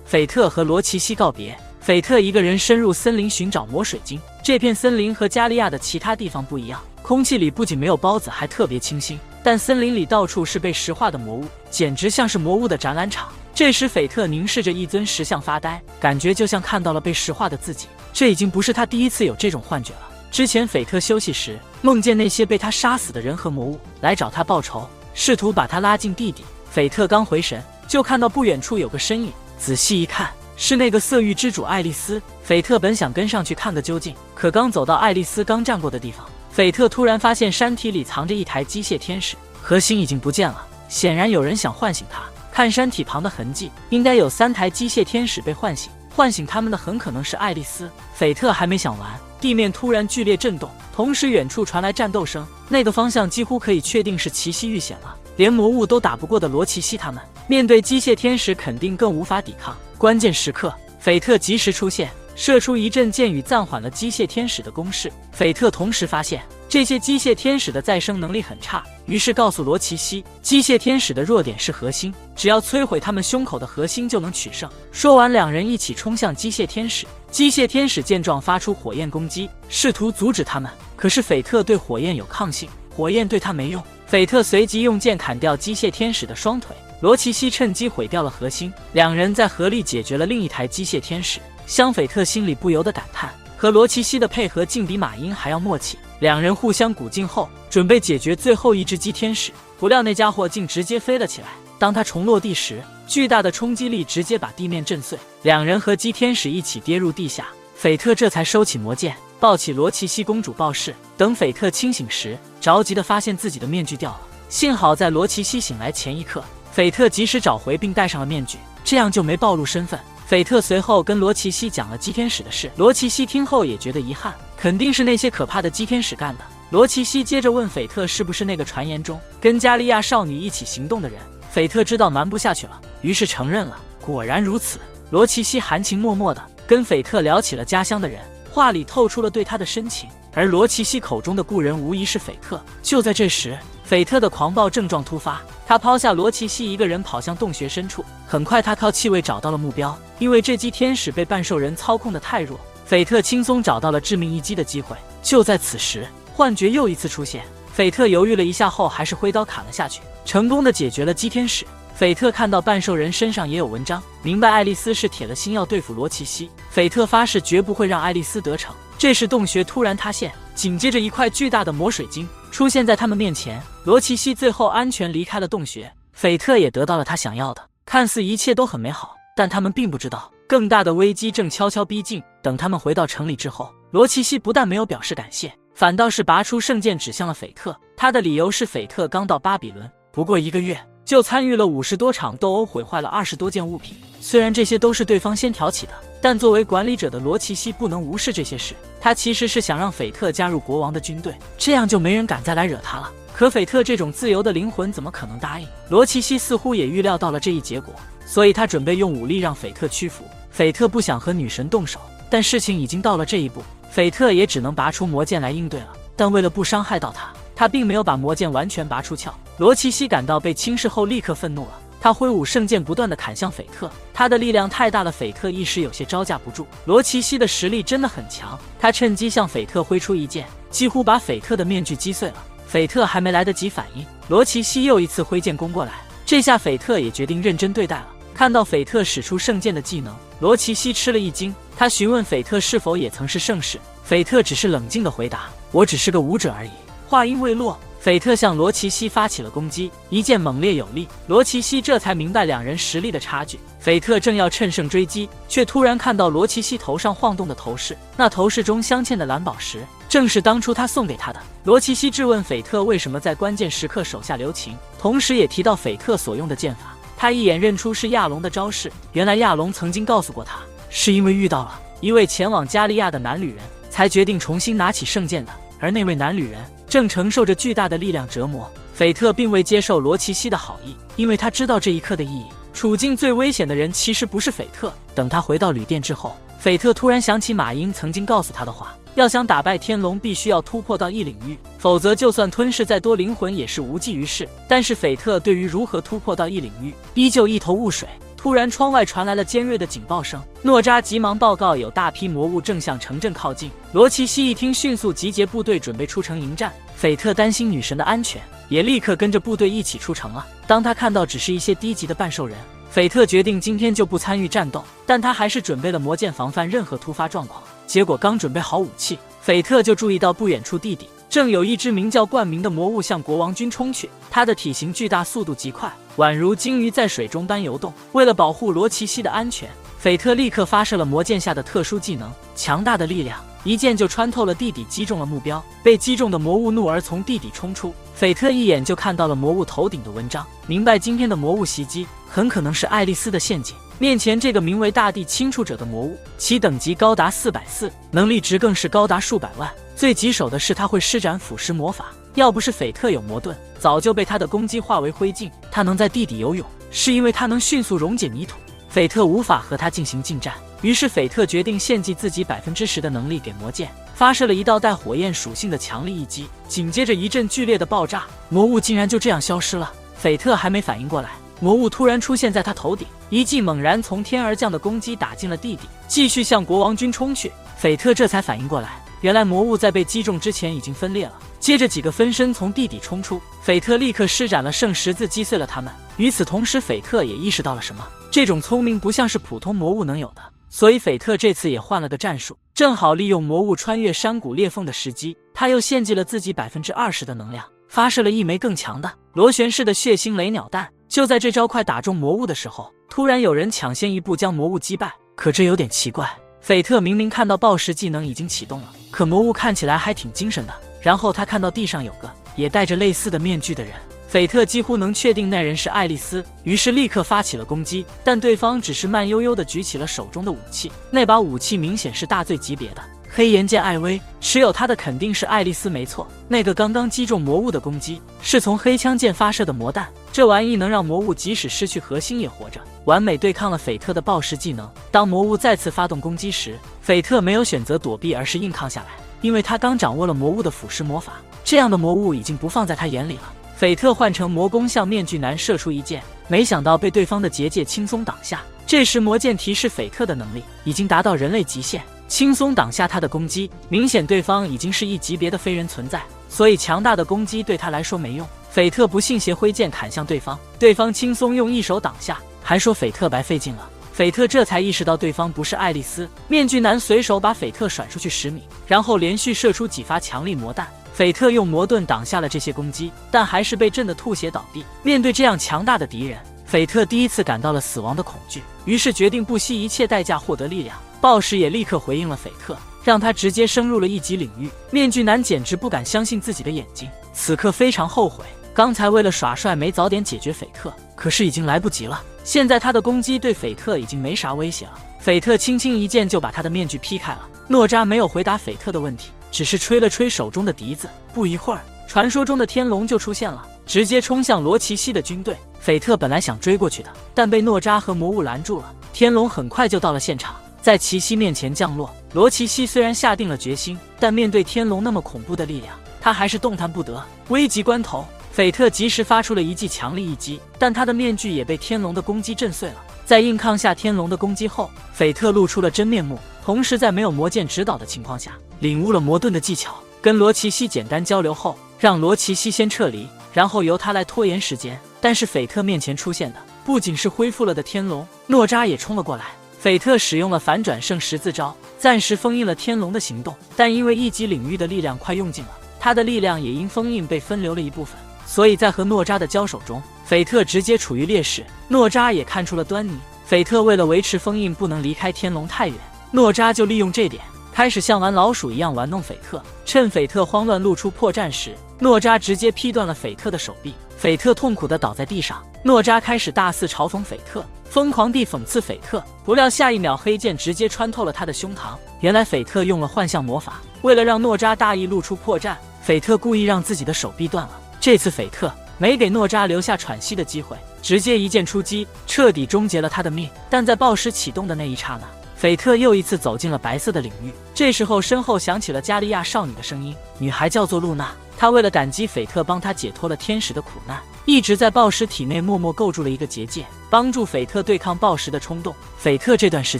斐特和罗奇西告别。斐特一个人深入森林寻找魔水晶。这片森林和加利亚的其他地方不一样，空气里不仅没有孢子，还特别清新。但森林里到处是被石化的魔物，简直像是魔物的展览场。这时斐特凝视着一尊石像发呆，感觉就像看到了被石化的自己。这已经不是他第一次有这种幻觉了。之前斐特休息时，梦见那些被他杀死的人和魔物来找他报仇，试图把他拉进地底。斐特刚回神，就看到不远处有个身影，仔细一看，是那个色欲之主爱丽丝。斐特本想跟上去看个究竟，可刚走到爱丽丝刚站过的地方，斐特突然发现山体里藏着一台机械天使，核心已经不见了，显然有人想唤醒它。看山体旁的痕迹，应该有3台机械天使被唤醒，唤醒他们的很可能是爱丽丝。斐特还没想完，地面突然剧烈震动，同时远处传来战斗声，那个方向几乎可以确定是奇西遇险了。连魔物都打不过的罗奇西他们，面对机械天使肯定更无法抵抗。关键时刻，斐特及时出现，射出一阵箭雨，暂缓了机械天使的攻势。斐特同时发现这些机械天使的再生能力很差，于是告诉罗奇西，机械天使的弱点是核心，只要摧毁他们胸口的核心就能取胜。说完，两人一起冲向机械天使。机械天使见状发出火焰攻击，试图阻止他们，可是斐特对火焰有抗性，火焰对他没用。斐特随即用剑砍掉机械天使的双腿，罗奇西趁机毁掉了核心。两人再合力解决了另一台机械天使。香斐特心里不由得感叹，和罗奇西的配合竟比马英还要默契。两人互相鼓劲后，准备解决最后一只机天使，不料那家伙竟直接飞了起来。当他重落地时，巨大的冲击力直接把地面震碎，两人和机天使一起跌入地下。斐特这才收起魔剑，抱起罗奇西公主报事。等斐特清醒时，着急地发现自己的面具掉了。幸好在罗奇西醒来前一刻，斐特及时找回并戴上了面具，这样就没暴露身份。斐特随后跟罗奇西讲了机天使的事，罗奇西听后也觉得遗憾，肯定是那些可怕的机天使干的。罗奇西接着问斐特是不是那个传言中跟加利亚少女一起行动的人。斐特知道瞒不下去了，于是承认了。果然如此，罗奇西含情脉脉的跟斐特聊起了家乡的人，话里透出了对他的深情，而罗奇西口中的故人无疑是斐特。就在这时，斐特的狂暴症状突发，他抛下罗奇西一个人跑向洞穴深处。很快他靠气味找到了目标，因为这击天使被半兽人操控的太弱，斐特轻松找到了致命一击的机会。就在此时，幻觉又一次出现，斐特犹豫了一下后还是挥刀砍了下去，成功的解决了击天使。斐特看到半兽人身上也有文章，明白爱丽丝是铁了心要对付罗奇西。斐特发誓绝不会让爱丽丝得逞。这时洞穴突然塌陷，紧接着一块巨大的魔水晶出现在他们面前。罗奇西最后安全离开了洞穴，斐特也得到了他想要的。看似一切都很美好，但他们并不知道更大的危机正悄悄逼近。等他们回到城里之后，罗奇西不但没有表示感谢，反倒是拔出圣剑指向了斐特。他的理由是斐特刚到巴比伦，不过1个月就参与了50多场斗殴，毁坏了20多件物品。虽然这些都是对方先挑起的，但作为管理者的罗奇西不能无视这些事。他其实是想让斐特加入国王的军队，这样就没人敢再来惹他了。可斐特这种自由的灵魂怎么可能答应？罗奇西似乎也预料到了这一结果，所以他准备用武力让斐特屈服。斐特不想和女神动手，但事情已经到了这一步，斐特也只能拔出魔剑来应对了。但为了不伤害到他并没有把魔剑完全拔出鞘。罗奇西感到被轻视后立刻愤怒了，他挥舞圣剑不断地砍向斐特，他的力量太大了，斐特一时有些招架不住。罗奇西的实力真的很强，他趁机向斐特挥出一剑，几乎把斐特的面具击碎了。斐特还没来得及反应，罗奇西又一次挥剑攻过来，这下斐特也决定认真对待了。看到斐特使出圣剑的技能，罗奇西吃了一惊，他询问斐特是否也曾是圣士，斐特只是冷静地回答：“我只是个武者而已。”话音未落，斐特向罗奇西发起了攻击，一剑猛烈有力。罗奇西这才明白两人实力的差距。斐特正要趁胜追击，却突然看到罗奇西头上晃动的头饰，那头饰中镶嵌的蓝宝石，正是当初他送给他的。罗奇西质问斐特为什么在关键时刻手下留情，同时也提到斐特所用的剑法。他一眼认出是亚龙的招式，原来亚龙曾经告诉过他，是因为遇到了一位前往加利亚的男旅人，才决定重新拿起圣剑的。而那位男旅人正承受着巨大的力量折磨。斐特并未接受罗奇西的好意，因为他知道这一刻的意义。处境最危险的人其实不是斐特。等他回到旅店之后，斐特突然想起马英曾经告诉他的话，要想打败天龙，必须要突破到异领域，否则就算吞噬再多灵魂也是无济于事。但是斐特对于如何突破到异领域依旧一头雾水。突然窗外传来了尖锐的警报声，诺扎急忙报告有大批魔物正向城镇靠近。罗奇西一听，迅速集结部队准备出城迎战。斐特担心女神的安全，也立刻跟着部队一起出城了。当他看到只是一些低级的半兽人，斐特决定今天就不参与战斗，但他还是准备了魔剑防范任何突发状况。结果刚准备好武器，斐特就注意到不远处地底正有一只名叫冠名的魔物向国王军冲去。它的体型巨大，速度极快，宛如鲸鱼在水中般游动。为了保护罗奇西的安全，斐特立刻发射了魔剑下的特殊技能，强大的力量一剑就穿透了地底，击中了目标。被击中的魔物怒而从地底冲出，斐特一眼就看到了魔物头顶的文章，明白今天的魔物袭击很可能是爱丽丝的陷阱。面前这个名为大地清除者的魔物，其等级高达440，能力值更是高达数百万。最棘手的是他会施展腐蚀魔法，要不是斐特有魔盾，早就被他的攻击化为灰烬。他能在地底游泳，是因为他能迅速溶解泥土，斐特无法和他进行近战。于是斐特决定献祭自己10%的能力给魔剑，发射了一道带火焰属性的强力一击，紧接着一阵剧烈的爆炸，魔物竟然就这样消失了。斐特还没反应过来，魔物突然出现在他头顶，一记猛然从天而降的攻击打进了地底，继续向国王军冲去。斐特这才反应过来，原来魔物在被击中之前已经分裂了。接着几个分身从地底冲出，斐特立刻施展了圣十字击碎了他们。与此同时，斐特也意识到了什么，这种聪明不像是普通魔物能有的，所以斐特这次也换了个战术，正好利用魔物穿越山谷裂缝的时机，他又献祭了自己20%的能量，发射了一枚更强的螺旋式的血腥雷鸟弹。就在这招快打中魔物的时候，突然有人抢先一步将魔物击败。可这有点奇怪，斐特明明看到暴食技能已经启动了，可魔物看起来还挺精神的。然后他看到地上有个也戴着类似的面具的人，斐特几乎能确定那人是爱丽丝，于是立刻发起了攻击。但对方只是慢悠悠地举起了手中的武器，那把武器明显是大罪级别的黑岩剑艾薇，持有它的肯定是爱丽丝没错。那个刚刚击中魔物的攻击是从黑枪剑发射的魔弹，这玩意能让魔物即使失去核心也活着，完美对抗了斐特的暴食技能。当魔物再次发动攻击时，斐特没有选择躲避，而是硬抗下来，因为他刚掌握了魔物的腐蚀魔法，这样的魔物已经不放在他眼里了。斐特换成魔弓向面具男射出一箭，没想到被对方的结界轻松挡下。这时魔剑提示斐特的能力已经达到人类极限，轻松挡下他的攻击，明显对方已经是一级别的非人存在，所以强大的攻击对他来说没用。斐特不信邪挥剑砍向对方，对方轻松用一手挡下，还说斐特白费劲了。斐特这才意识到对方不是爱丽丝。面具男随手把斐特甩出去10米，然后连续射出几发强力魔弹。斐特用魔盾挡下了这些攻击，但还是被震得吐血倒地。面对这样强大的敌人，斐特第一次感到了死亡的恐惧，于是决定不惜一切代价获得力量。暴食也立刻回应了斐特，让他直接升入了1级领域。面具男简直不敢相信自己的眼睛，此刻非常后悔刚才为了耍帅没早点解决斐特，可是已经来不及了。现在他的攻击对斐特已经没啥威胁了。斐特轻轻一剑就把他的面具劈开了。诺扎没有回答斐特的问题，只是吹了吹手中的笛子。不一会儿，传说中的天龙就出现了，直接冲向罗奇西的军队。斐特本来想追过去的，但被诺扎和魔物拦住了。天龙很快就到了现场，在奇西面前降落。罗奇西虽然下定了决心，但面对天龙那么恐怖的力量，他还是动弹不得。危急关头，斐特及时发出了一记强力一击，但他的面具也被天龙的攻击震碎了。在硬抗下天龙的攻击后，斐特露出了真面目，同时在没有魔剑指导的情况下，领悟了魔盾的技巧。跟罗奇西简单交流后，让罗奇西先撤离，然后由他来拖延时间。但是斐特面前出现的不仅是恢复了的天龙，诺扎也冲了过来。斐特使用了反转圣十字招，暂时封印了天龙的行动，但因为1级领域的力量快用尽了，他的力量也因封印被分流了一部分，所以在和诺扎的交手中，斐特直接处于劣势。诺扎也看出了端倪，斐特为了维持封印不能离开天龙太远，诺扎就利用这点，开始像玩老鼠一样玩弄斐特。趁斐特慌乱露出破绽时，诺扎直接劈断了斐特的手臂，斐特痛苦地倒在地上。诺扎开始大肆嘲讽斐特，疯狂地讽刺斐特，不料下一秒黑剑直接穿透了他的胸膛。原来斐特用了幻象魔法，为了让诺扎大意露出破绽，斐特故意让自己的手臂断了。这次斐特没给诺扎留下喘息的机会，直接一剑出击，彻底终结了他的命。但在爆石启动的那一刹那，斐特又一次走进了白色的领域。这时候身后响起了加利亚少女的声音，女孩叫做露娜，她为了感激斐特帮她解脱了天使的苦难，一直在暴石体内默默构筑了一个结界，帮助斐特对抗暴石的冲动。斐特这段时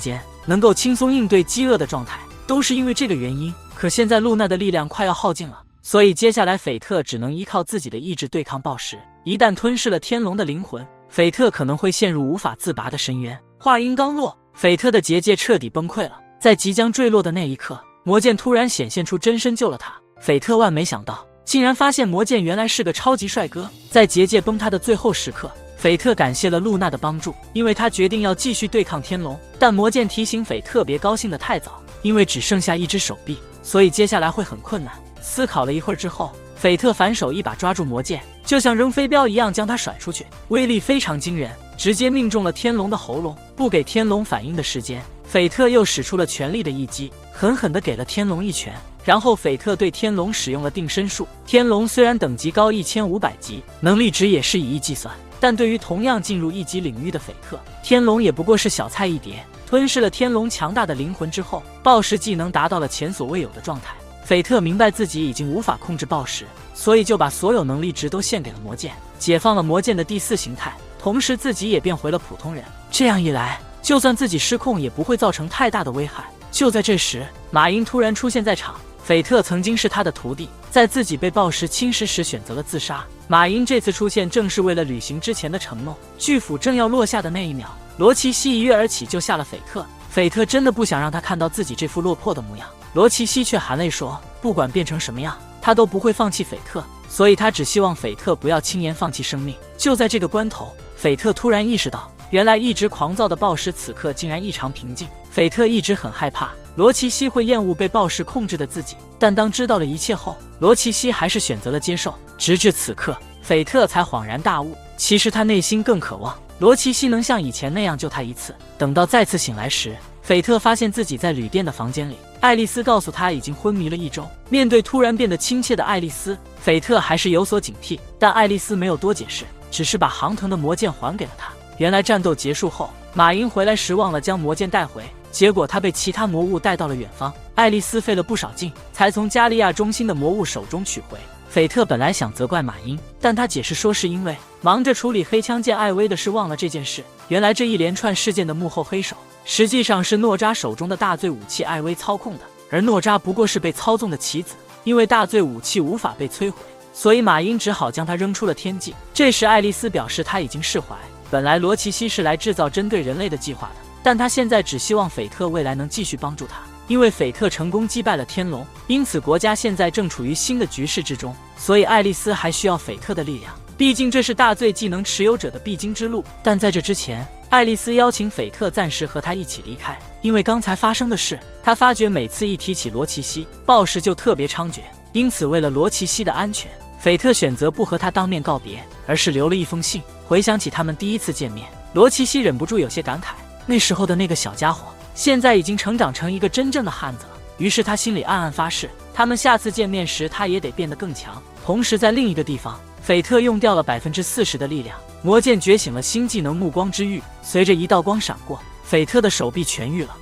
间能够轻松应对饥饿的状态，都是因为这个原因。可现在露娜的力量快要耗尽了，所以接下来斐特只能依靠自己的意志对抗暴石。一旦吞噬了天龙的灵魂，斐特可能会陷入无法自拔的深渊。话音刚落，斐特的结界彻底崩溃了。在即将坠落的那一刻，魔剑突然显现出真身救了他。斐特万没想到，竟然发现魔剑原来是个超级帅哥。在结界崩塌的最后时刻，斐特感谢了露娜的帮助，因为他决定要继续对抗天龙。但魔剑提醒斐特别高兴的太早，因为只剩下一只手臂，所以接下来会很困难。思考了一会儿之后，斐特反手一把抓住魔剑，就像扔飞镖一样将它甩出去，威力非常惊人，直接命中了天龙的喉咙。不给天龙反应的时间，斐特又使出了全力的一击，狠狠地给了天龙一拳。然后斐特对天龙使用了定身术。天龙虽然等级高1500级，能力值也是以亿计算，但对于同样进入一级领域的斐特，天龙也不过是小菜一碟。吞噬了天龙强大的灵魂之后，暴石技能达到了前所未有的状态。斐特明白自己已经无法控制暴石，所以就把所有能力值都献给了魔剑，解放了魔剑的第4形态，同时自己也变回了普通人。这样一来，就算自己失控也不会造成太大的危害。就在这时，马英突然出现在场。斐特曾经是他的徒弟，在自己被暴石侵蚀时选择了自杀。马英这次出现正是为了履行之前的承诺。巨斧正要落下的那一秒，罗奇西一跃而起救下了斐特。斐特真的不想让他看到自己这副落魄的模样，罗奇西却含泪说，不管变成什么样，他都不会放弃斐特，所以他只希望斐特不要轻言放弃生命。就在这个关头，斐特突然意识到，原来一直狂躁的暴石此刻竟然异常平静。斐特一直很害怕罗奇西会厌恶被暴石控制的自己，但当知道了一切后，罗奇西还是选择了接受。直至此刻，斐特才恍然大悟，其实他内心更渴望罗奇西能像以前那样救他一次。等到再次醒来时，斐特发现自己在旅店的房间里，爱丽丝告诉他已经昏迷了1周。面对突然变得亲切的爱丽丝，斐特还是有所警惕，但爱丽丝没有多解释，只是把航腾的魔剑还给了他。原来战斗结束后，马英回来时忘了将魔剑带回，结果他被其他魔物带到了远方。爱丽丝费了不少劲，才从加利亚中心的魔物手中取回。斐特本来想责怪马英，但他解释说是因为忙着处理黑枪剑艾薇的事忘了这件事。原来这一连串事件的幕后黑手，实际上是诺扎手中的大罪武器艾薇操控的，而诺扎不过是被操纵的棋子。因为大罪武器无法被摧毁，所以马英只好将它扔出了天际。这时爱丽丝表示她已经释怀，本来罗奇西是来制造针对人类的计划的，但他现在只希望斐特未来能继续帮助他。因为斐特成功击败了天龙，因此国家现在正处于新的局势之中，所以爱丽丝还需要斐特的力量，毕竟这是大罪技能持有者的必经之路。但在这之前，爱丽丝邀请斐特暂时和他一起离开，因为刚才发生的事，她发觉每次一提起罗奇西，暴食就特别猖獗，因此为了罗奇西的安全，斐特选择不和他当面告别，而是留了一封信。回想起他们第一次见面，罗奇西忍不住有些感慨，那时候的那个小家伙现在已经成长成一个真正的汉子了。于是他心里暗暗发誓，他们下次见面时他也得变得更强。同时在另一个地方，斐特用掉了40%的力量，魔剑觉醒了新技能暮光之域，随着一道光闪过，斐特的手臂痊愈了。